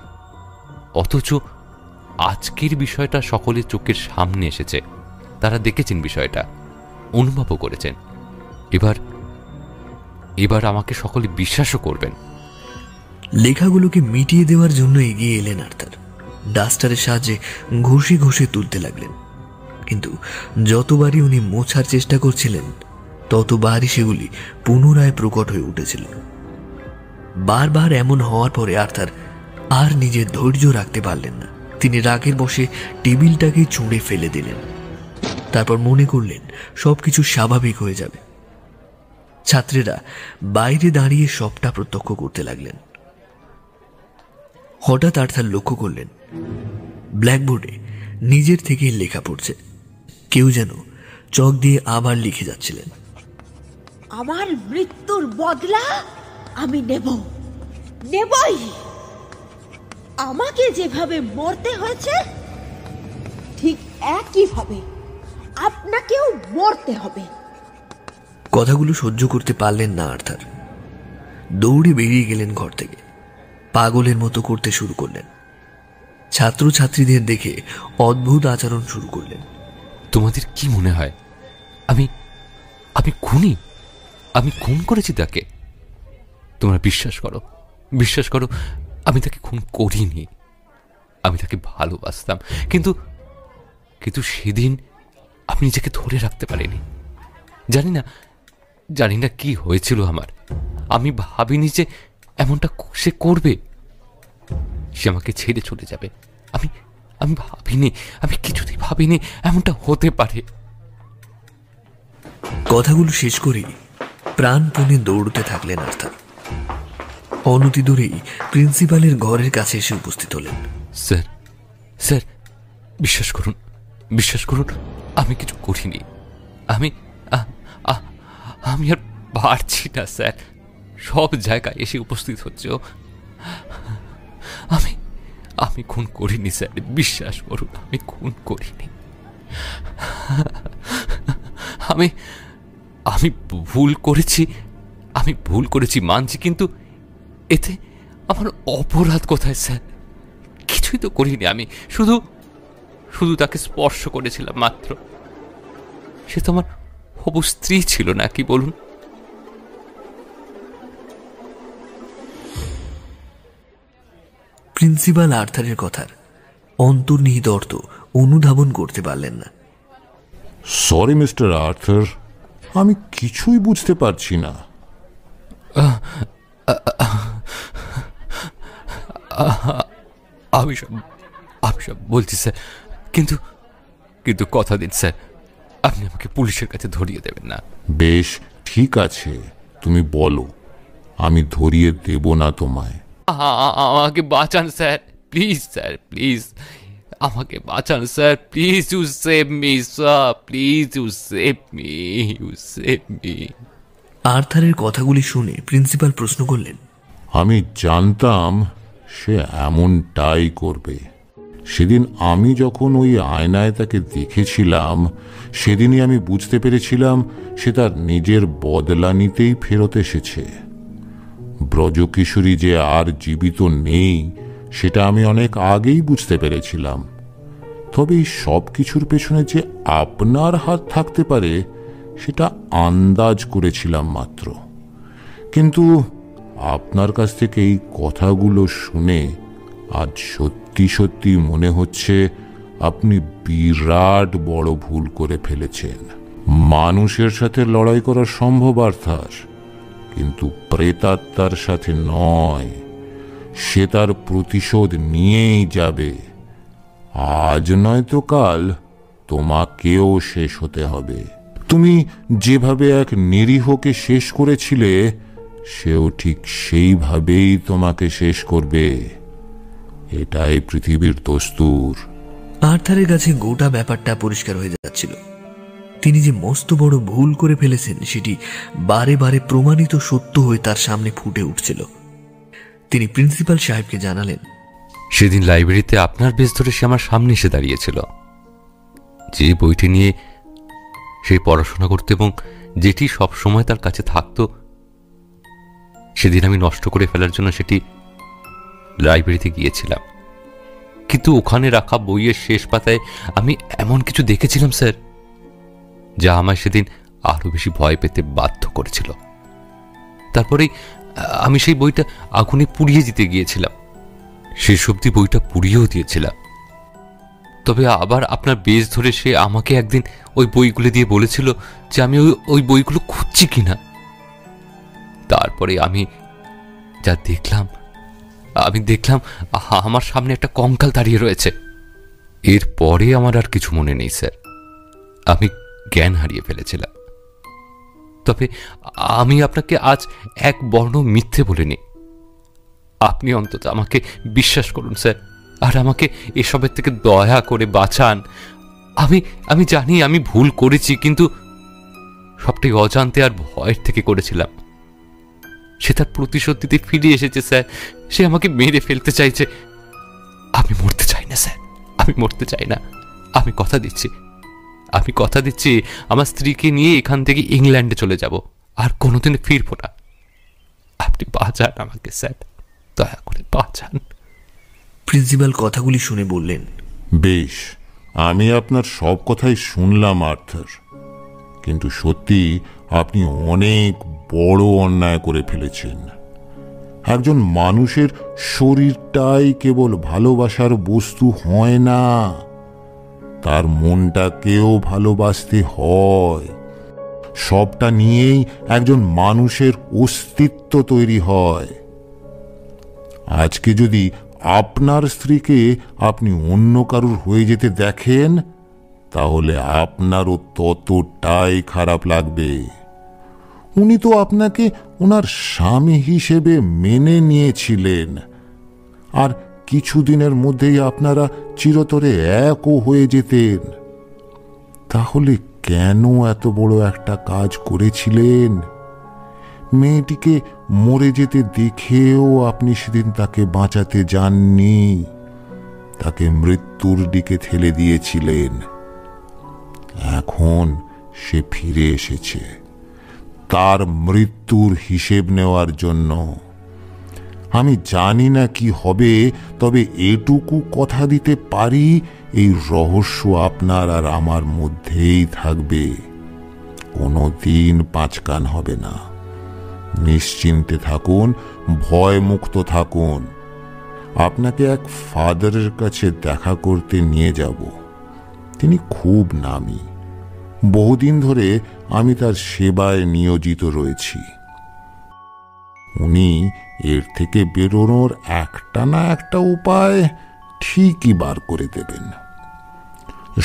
অথচ আজকের বিষয়টা সকলের চোখের সামনে এসেছে। তারা দেখেছেন বিষয়টা, অনুভবও করেছেন। এবার আমাকে সকলে বিশ্বাসও করবেন। লেখাগুলোকে মিটিয়ে দেওয়ার জন্য এগিয়ে এলেন আর্থার। ডাস্টারের সাহায্যে ঘষে ঘষে তুলতে লাগলেন, কিন্তু যতবারই উনি মোছার চেষ্টা করছিলেন ততবারই সেগুলি পুনরায় প্রকট হয়ে উঠেছিল। বারবার এমন হওয়ার পরে আর্থার আর নিজের ধৈর্য রাখতে পারলেন না। তিনি রাগের বশে টেবিলটাকে ছুঁড়ে ফেলে দিলেন। তারপর মনে করলেন সবকিছু স্বাভাবিক হয়ে যাবে। ছাত্রেরা বাইরে দাঁড়িয়ে সবটা প্রত্যক্ষ করতে লাগলেন। হঠাৎ আর্থার লক্ষ্য করলেন ব্ল্যাকবোর্ডে নিজের থেকে লেখা পড়ছে। কেউ যেন চক দিয়ে আবার লিখে যাচ্ছিলেন, আমার মৃত্যুর বদলা আমি নেবই। আমাকে যেভাবে মরতে হয়েছে ঠিক একইভাবে আপনাকেও মরতে হবে। কথাগুলো সহ্য করতে পারলেন না আর্থার। দৌড়ে বেরিয়ে গেলেন ঘর থেকে। পাগলের মতো করতে শুরু করলেন। ছাত্রছাত্রীদের দেখে অদ্ভুত আচরণ শুরু করলেন। তোমাদের কি মনে হয় আমি খুনি, আমি খুন করেছি তাকে। তোমরা বিশ্বাস করো, বিশ্বাস করো, আমি তাকে খুন করিনি। আমি তাকে ভালোবাসতাম, কিন্তু কিন্তু সেদিন আমি নিজেকে ধরে রাখতে পারিনি। জানি না কি হয়েছিল আমার। আমি ভাবিনি যে এমনটা সে করবে, সে আমাকে ছেড়ে চলে যাবে। আমি ভাবিনি, আমি কিছুতেই ভাবিনি এমনটা হতে পারে। কথাগুলো শেষ করেই প্রাণপণে দৌড়তে থাকলেন আর্থার। অনতি দূরেই প্রিন্সিপালের ঘরের কাছে এসে উপস্থিত হলেন। স্যার, স্যার, বিশ্বাস করুন, বিশ্বাস করুন, আমি কিছু করিনি। আমি আর পারছি না স্যার, সব জায়গায় এসে উপস্থিত হচ্ছে। আমি খুন করিনি স্যার, বিশ্বাস করুন, আমি খুন করিনি। আমি ভুল করেছি মানছি, কিন্তু এতে আমার অপরাধ কোথায় স্যার? কিছুই তো করিনি আমি, শুধু তাকে স্পর্শ করেছিলাম মাত্র। সে তো আমার হবু স্ত্রী ছিল না, কি বলুন? প্রিন্সিপাল আর্থারের কথার অন্তর্নিহিত অর্থ অনুধাবন করতে পারলেন না। সরি মিস্টার আর্থার, আমি কিছুই বুঝতে পারছি না। আমি সব বলছি স্যার, কিন্তু কথা দিন স্যার, আপনি আমাকে পুলিশের কাছে ধরিয়ে দেবেন না। বেশ, ঠিক আছে, তুমি বলো, আমি ধরিয়ে দেব না তোমায়। আমাকে বাঁচান স্যার, প্লিজ স্যার, প্লিজ আমাকে বাঁচান sir, please you save me sir, please you save me. আর্থারের কথাগুলি শুনে প্রিন্সিপাল প্রশ্ন করলেন, আমি জানতাম সে এমনটাই করবে। সেদিন আমি যখন ওই আয়নায় তাকে দেখেছিলাম, সেদিনই আমি বুঝতে পেরেছিলাম সে তার নিজের বদলা নিতেই ফেরত এসেছে। ব্রজকিশোরী যে আর জীবিত নেই সেটা আমি অনেক আগেই বুঝতে পেরেছিলাম। তবে এই সব কিছুর পেছনে যে আপনার হাত থাকতে পারে সেটা আন্দাজ করেছিলাম মাত্র। কিন্তু আপনার কাছ থেকে এই কথাগুলো শুনে আজ সত্যি সত্যি মনে হচ্ছে আপনি বিরাট বড় ভুল করে ফেলেছেন। মানুষের সাথে লড়াই করা সম্ভব আর্থার, কিন্তু প্রেতাত্মার সাথে নয়। সে তার প্রতিশোধ নিয়েই যাবে। আজ নয়তো কাল তোমাকেও শেষ হতে হবে। তুমি যেভাবে এক নিরীহকে শেষ করেছিলে, সেও ঠিক সেইভাবেই তোমাকে শেষ করবে। এটাই পৃথিবীর দস্তুর। আর্থারের কাছে গোটা ব্যাপারটা পরিষ্কার হয়ে যাচ্ছিল। তিনি যে মস্ত বড় ভুল করে ফেলেছেন সেটি বারে বারে প্রমাণিত সত্য হয়ে তার সামনে ফুটে উঠছিল। তিনি প্রিন্সিপাল সাহেবকে জানালেন, সেদিন লাইব্রেরিতে আপনার বেশ ধরে সে আমার সামনে এসে দাঁড়িয়েছিল। যে বইটি নিয়ে সে পড়াশোনা করত এবং যেটি সব সময় তার কাছে থাকত, সেদিন আমি নষ্ট করে ফেলার জন্য সেটি লাইব্রেরিতে গিয়েছিলাম। কিন্তু ওখানে রাখা বইয়ের শেষ পাতায় আমি এমন কিছু দেখেছিলাম স্যার, যা আমায় সেদিন আরো বেশি ভয় পেতে বাধ্য করেছিল। তারপরেই আমি সেই বইটা আগুনে পুড়িয়ে দিতে গিয়েছিলাম। শেষ অবধি বইটা পুড়িয়েও দিয়েছিলাম। তবে আবার আপনার বেশ ধরে সে আমাকে একদিন ওই বইগুলো দিয়ে বলেছিল যে আমি ওই বইগুলো খুঁজছি কিনা। তারপরে আমি যা দেখলাম, আমার সামনে একটা কঙ্কাল দাঁড়িয়ে রয়েছে। এরপরে আমার আর কিছু মনে নেই স্যার, আমি জ্ঞান হারিয়ে ফেলেছিলাম। তবে আমি আপনাকে আজ এক বর্ণ মিথ্যে বলিনি। আপনি অন্তত আমাকে বিশ্বাস করুন স্যার, আর আমাকে এসবের থেকে দয়া করে বাঁচান। আমি জানি আমি ভুল করেছি, কিন্তু সবটাই অজান্তে আর ভয়ের থেকে করেছিলাম। সে তার প্রতিশোধ দিতে ফিরে এসেছে স্যার, সে আমাকে মেরে ফেলতে চাইছে। আমি মরতে চাই না স্যার, আমি মরতে চাই না। আমি কথা দিচ্ছি আমার স্ত্রীকে নিয়ে এখান থেকে ইংল্যান্ডে চলে যাব, আর কোনোদিন ফিরবো না। আপনি বাঁচান আমাকে স্যার, দয়া করে বাঁচান। প্রিন্সিপাল কথাগুলি শুনে বললেন, বেশ, আমি আপনার সব কথাই শুনলাম আর্থার, কিন্তু সত্যি আপনি অনেক বড় অন্যায় করে ফেলেছেন। একজন মানুষের শরীরটাই কেবল ভালোবাসার বস্তু হয় না, তার মনটাকেও ভালোবাসতে হয়। সবটা নিয়েই একজন মানুষের অস্তিত্ব তৈরি হয়। আজকে যদি আপনার স্ত্রীকে আপনি অন্য কারুর হয়ে যেতে দেখেন, তাহলে আপনারও ততটাই খারাপ লাগবে। উনি তো আপনাকে ওনার স্বামী হিসেবে মেনে নিয়েছিলেন, আর কিছুদিনের মধ্যেই আপনারা চিরতরে একও হয়ে যেতেন। তাহলে কেন এত বড় একটা কাজ করেছিলেন? মেয়েটিকে মরে যেতে দেখেও আপনি সেদিন তাকে বাঁচাতে যাননি, তাকে মৃত্যুর দিকে ঠেলে দিয়েছিলেন। এখন সে ফিরে এসেছে তার মৃত্যুর হিসেব নেওয়ার জন্য। আমি জানি না কি হবে, তবে এটুকু কথা দিতে পারি, এই রহস্য আপনার আর আমার মধ্যেই থাকবে, কোনোদিন পাঁচকান হবে না। নিশ্চিন্তে থাকুন, ভয় মুক্ত থাকুন। আপনাকে এক ফাদারের কাছে দেখা করতে নিয়ে যাব। তিনি খুব নামী, বহুদিন ধরে আমি তার সেবায় নিয়োজিত রয়েছি। উনি এর থেকে বেরোনোর একটা না একটা উপায় ঠিকই বার করে দেবেন।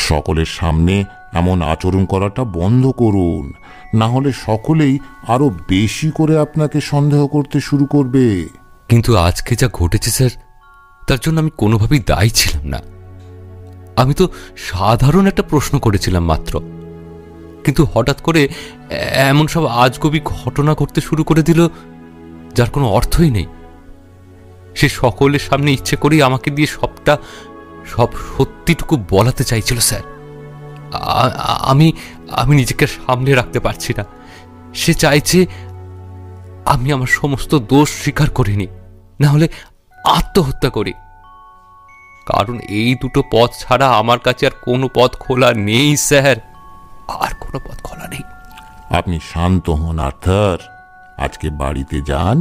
সকলের সামনে এমন আচরণ করাটা বন্ধ করুন, না হলে সকলেই আরো বেশি করে আপনাকে সন্দেহ করতে শুরু করবে। কিন্তু আজকে যা ঘটেছে স্যার, তার জন্য আমি কোনোভাবেই দায়ী ছিলাম না। আমি তো সাধারণ একটা প্রশ্ন করেছিলাম মাত্র, কিন্তু হঠাৎ করে এমন সব আজগুবি ঘটনা ঘটতে শুরু করে দিল যার কোনো অর্থই নেই। সে সকলের সামনে ইচ্ছে করেই আমাকে দিয়ে সব সত্যিটুকু বলাতে চাইছিল স্যার। আমি নিজেকে সামলে রাখতে পারছি না। সে চাইছে আমি আমার সমস্ত দোষ স্বীকার করিনি, না হলে আত্মহত্যা করি। কারণ এই দুটো পথ ছাড়া আমার কাছে আর কোনো পথ খোলা নেই স্যার, আর কোনো পথ খোলা নেই। আপনি শান্ত হন আর্থার, আজকে বাড়িতে যান,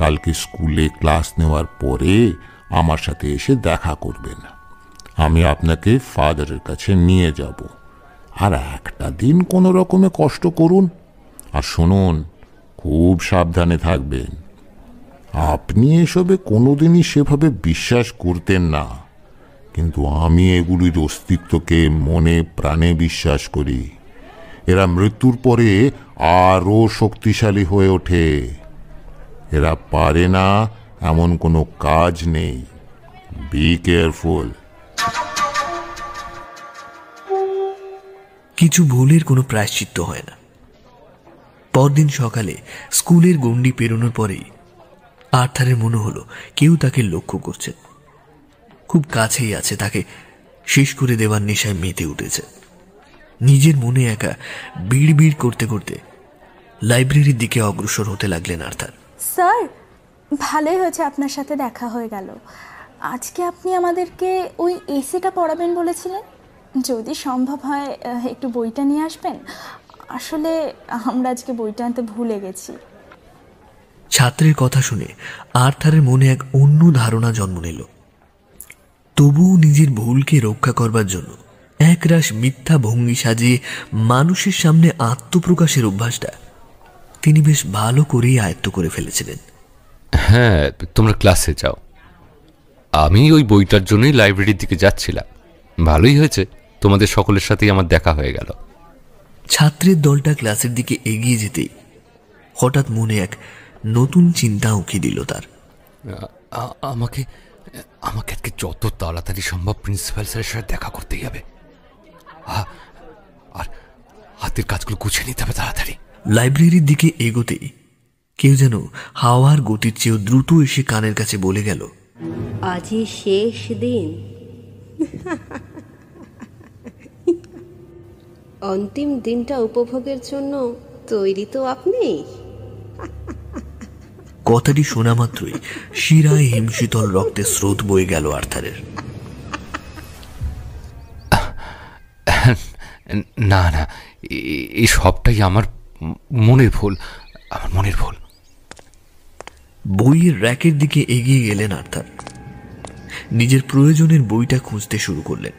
কালকে স্কুলে ক্লাস নেওয়ার পরে আমার সাথে এসে দেখা করবেন। আমি আপনাকে ফাদারের কাছে নিয়ে যাব, আর একটা দিন কোনো রকমে কষ্ট করুন। আর শুনুন, খুব সাবধানে থাকবেন। আপনি এসবে কোনোদিনই সেভাবে বিশ্বাস করতেন না, কিন্তু আমি এগুলির অস্তিত্বকে মনে প্রাণে বিশ্বাস করি। এরা মৃত্যুর পরে আরো শক্তিশালী হয়ে ওঠে। এরা পারে না এমন কোনো কাজ নেই। Be careful. কিছু ভুলের কোনো প্রায়শ্চিত্ত হয় না। পরদিন সকালে স্কুলের গণ্ডি পেরোনোর পরেই আর্থারের মনে হলো কেউ তাকে লক্ষ্য করছে, খুব কাছেই আছে, তাকে শেষ করে দেওয়ার নেশায় মেতে উঠেছে। নিজের মনে একা বিড় করতে করতে লাইব্রেরির দিকে অগ্রসর হতে লাগলেন আর্থার। স্যার, ভালোই হয়েছে আপনার সাথে দেখা হয়ে গেল। আজকে আপনি আমাদেরকে ওই এসিটা পড়াবেন বলেছিলেন, যদি সম্ভব হয় একটু বইটা নিয়ে আসবেন। আসলে আমরা আজকে বইটা আনতে ভুলে গেছি। ছাত্রের কথা শুনে আর্থারের মনে এক অন্য ধারণা জন্ম নিল। তবুও নিজের ভুলকে রক্ষা করবার জন্য একরাশ মিথ্যা ভঙ্গি সাজিয়ে মানুষের সামনে আত্মপ্রকাশের অভ্যাসটা তিনি বেশ ভালো করেই আয়ত্ত করে ফেলেছিলেন। হ্যাঁ, তোমরা ক্লাসে যাও, আমি ওই বইটার জন্যই লাইব্রেরির দিকে যাচ্ছিলাম। ভালোই হয়েছে, তোমাদের সকলের সাথেই আমার দেখা হয়ে গেল। ছাত্রের দলটা ক্লাসের দিকে এগিয়ে যেতেই হঠাৎ মনে এক নতুন চিন্তা উঁকি দিল তার। আমাকে আজকে যত তাড়াতাড়ি সম্ভব প্রিন্সিপাল স্যারের সাথে দেখা করতেই হবে, আর হাতের কাজগুলো গুছিয়ে নিতে হবে তাড়াতাড়ি। লাইব্রেরির দিকে এগোতেই কেউ যেন হাওয়ার গতির চেয়েও দ্রুত এসে কানের কাছে বলে গেল, আজই শেষ দিন, অন্তিম দিনটা উপভোগের জন্য তৈরি তো আপনি? কথাটি শোনা মাত্রই শিরায় হিমশীতল রক্তের স্রোত বয়ে গেল আর্থারের। না না, এই সবটাই আমার মনের ভুল, আমার মনের ভুল। বইয়ের র্যাকের দিকে এগিয়ে গেলেন আর্থার। নিজের প্রয়োজনের বইটা খুঁজতে শুরু করলেন।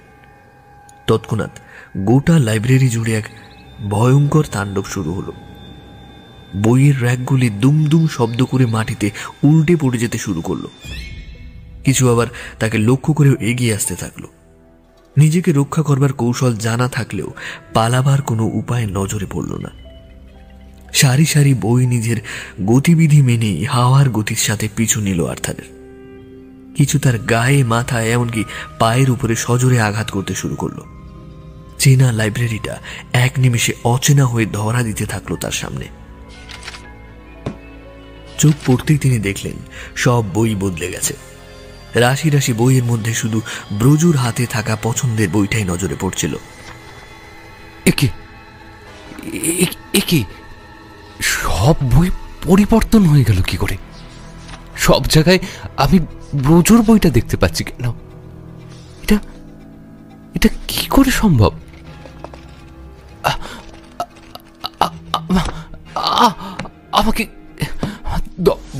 তৎক্ষণাৎ গোটা লাইব্রেরি জুড়ে এক ভয়ঙ্কর তাণ্ডব শুরু হলো। বইয়ের র্যাকগুলি দুমদুম শব্দ করে মাটিতে উল্টে পড়ে যেতে শুরু করলো। কিছু আবার তাকে লক্ষ্য করেও এগিয়ে আসতে থাকলো। নিজেকে রক্ষা করবার কৌশল জানা থাকলেও পালাবার কোনো উপায় নজরে পড়ল না। সারি সারি বই নিজের গতিবিধি মেনেই হাওয়ার গতির সাথে পিছু নিল আর্থারের। কিছু তার গায়ে, মাথায়, এমনকি পায়ের উপরে সজোরে আঘাত করতে শুরু করলো। চেনা লাইব্রেরিটা এক নিমেষে অচেনা হয়ে ধরা দিতে থাকলো তার সামনে। চোখ পড়তেই তিনি দেখলেন সব বই বদলে গেছে। রাশি রাশি বইয়ের মধ্যে শুধু ব্রজুর হাতে থাকা পছন্দের বইটাই নজরে পড়ছিল। একে সব বই পরিবর্তন হয়ে গেল কি করে? সব জায়গায় আমি ব্রজুর বইটা দেখতে পাচ্ছি কেন? এটা কি করে সম্ভব? আমাকে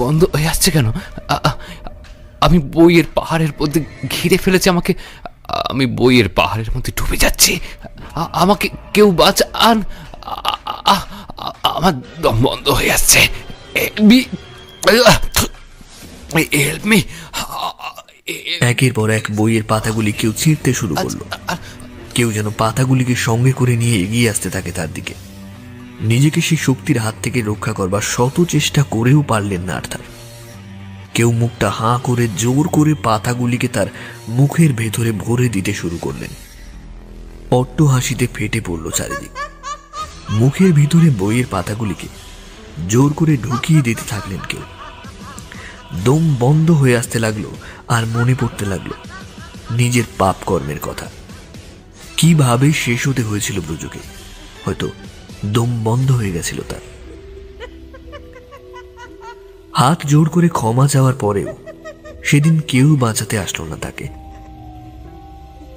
বন্ধ হয়ে আসছে কেন? আমি বইয়ের পাহাড়ের মধ্যে ঘিরে ফেলেছে আমাকে। আমি বইয়ের পাহাড়ের মধ্যে ডুবে যাচ্ছি। আমাকে কেউ বাঁচান। আমার দম বন্ধ হয়ে আসছে। একের পর এক বইয়ের পাতাগুলি কেউ ছিঁড়তে শুরু করলো। কেউ যেন পাতাগুলিকে সঙ্গে করে নিয়ে এগিয়ে আসতে থাকে তার দিকে। নিজেকে সেই শক্তির হাত থেকে রক্ষা করবার শত চেষ্টা করেও পারলেন না আর্থার। কেউ মুখটা হাঁ করে জোর করে পাতাগুলিকে তার মুখের ভেতরে ভরে দিতে শুরু করলেন। অট্ট হাসিতে ফেটে পড়ল চারিদিক। মুখের ভিতরে বইয়ের পাতাগুলিকে জোর করে ঢুকিয়ে দিতে থাকলেন কেউ। দম বন্ধ হয়ে আসতে লাগলো, আর মনে পড়তে লাগলো নিজের পাপ কর্মের কথা। কিভাবে শেষ হতে হয়েছিল ব্রজকে? হয়তো দম বন্ধ হয়ে গেছিল তার। হাত জোর করে ক্ষমা চাওয়ার পরেও সেদিন কেউ বাঁচাতে আসলো না তাকে।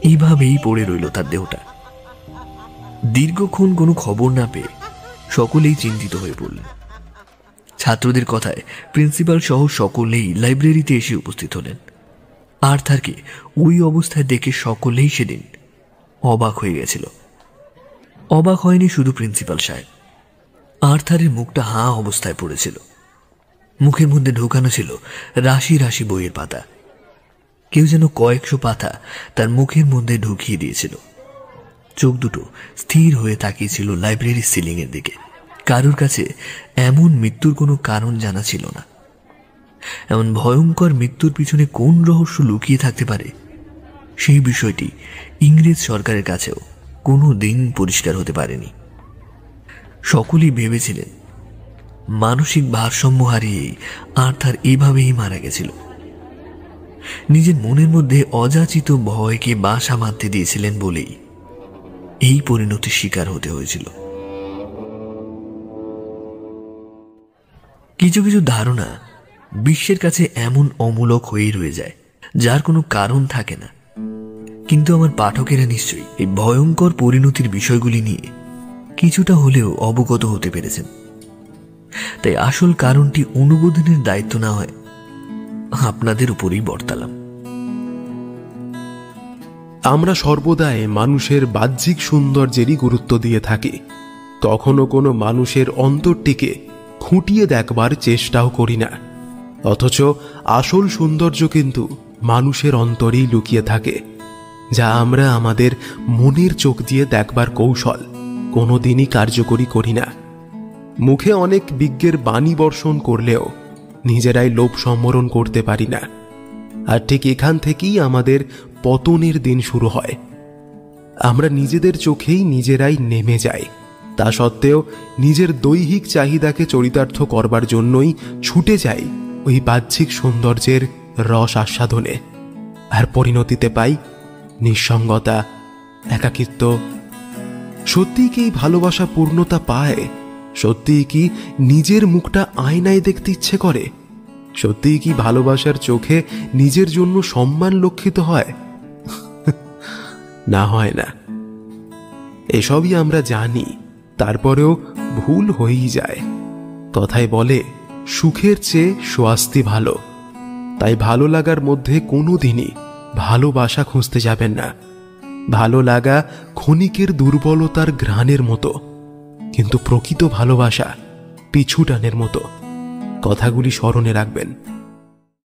এইভাবেই পড়ে রইল তার দেহটা। দীর্ঘক্ষণ কোনো খবর না পেয়ে সকলেই চিন্তিত হয়ে পড়লেন। ছাত্রদের কথায় প্রিন্সিপাল সহ সকলেই লাইব্রেরিতে এসে উপস্থিত হলেন। আর্থারকে ওই অবস্থায় দেখে সকলেই সেদিন অবাক হয়ে গেছিল। অবাক হয়নি শুধু প্রিন্সিপাল সাহেব। আর্থারের মুখটা হাঁ অবস্থায় পড়েছিল। মুখের মধ্যে ঢোকানো ছিল রাশি রাশি বইয়ের পাতা। কেউ যেন কয়েকশো পাতা তার মুখের মধ্যে ঢুকিয়ে দিয়েছিল। চোখ দুটো স্থির হয়ে তাকিয়েছিল লাইব্রেরির সিলিং এর দিকে। কারোর কাছে এমন মৃত্যুর কোনো কারণ জানা ছিল না। এমন ভয়ঙ্কর মৃত্যুর পিছনে কোন রহস্য লুকিয়ে থাকতে পারে, সেই বিষয়টি ইংরেজ সরকারের কাছেও কোনো দিন পরিষ্কার হতে পারেনি। সকলেই ভেবেছিলেন মানসিক ভারসাম্য হারিয়েই আর্থার এইভাবেই মারা গেছিল। নিজের মনের মধ্যে অযাচিত ভয়কে বাসা বাঁধতে দিয়েছিলেন বলেই এই পরিণতির শিকার হতে হয়েছিল। কিছু কিছু ধারণা বিশ্বের কাছে এমন অমূলক হয়েই রয়ে যায়, যার কোনো কারণ থাকে না। কিন্তু আমার পাঠকেরা নিশ্চয়ই এই ভয়ঙ্কর পরিণতির বিষয়গুলি নিয়ে কিছুটা হলেও অবগত হতে পেরেছেন। তাই আসল কারণটি অনুবোধনের দায়িত্ব না হয় আপনাদের উপরেই বর্তালাম। আমরা সর্বদাই মানুষের বাহ্যিক সৌন্দর্যেরই গুরুত্ব দিয়ে থাকি, কখনো কোনো মানুষের অন্তরটিকে খুঁটিয়ে দেখবার চেষ্টাও করি না। অথচ আসল সৌন্দর্য কিন্তু মানুষের অন্তরেই লুকিয়ে থাকে, যা আমরা আমাদের মনের চোখ দিয়ে দেখবার কৌশল কোনোদিনই কার্যকরী করি না। মুখে অনেক বিজ্ঞের বাণী বর্ষণ করলেও নিজেরাই লোভ সম্বরণ করতে পারি না। আর ঠিক এখান থেকেই আমাদের পতনের দিন শুরু হয়। আমরা নিজেদের চোখেই নিজেরাই নেমে যাই। তা সত্ত্বেও নিজের দৈহিক চাহিদাকে চরিতার্থ করবার জন্যই ছুটে যাই ওই বাহ্যিক সৌন্দর্যের রস আস্বাদনে। আর পরিণতিতে পাই নিঃসঙ্গতা, একাকিত্ব। সত্যিই কি ভালোবাসা পূর্ণতা পায়? সত্যিই কি নিজের মুখটা আয়নায় দেখতে ইচ্ছে করে? সত্যিই কি ভালোবাসার চোখে নিজের জন্য সম্মান লক্ষিত হয়? না, হয় না। এসবই আমরা জানি, তারপরেও ভুল হয়েই যায়। কথায় বলে সুখের চেয়ে স্বাস্তি ভালো। তাই ভালো লাগার মধ্যে কোনোদিনই ভালোবাসা খুঁজতে যাবেন না। ভালো লাগা ক্ষণিকের দুর্বলতার ঘ্রাণের মতো, কিন্তু প্রকৃত ভালোবাসা পিছু টানের মতো। কথাগুলি স্মরণে রাখবেন।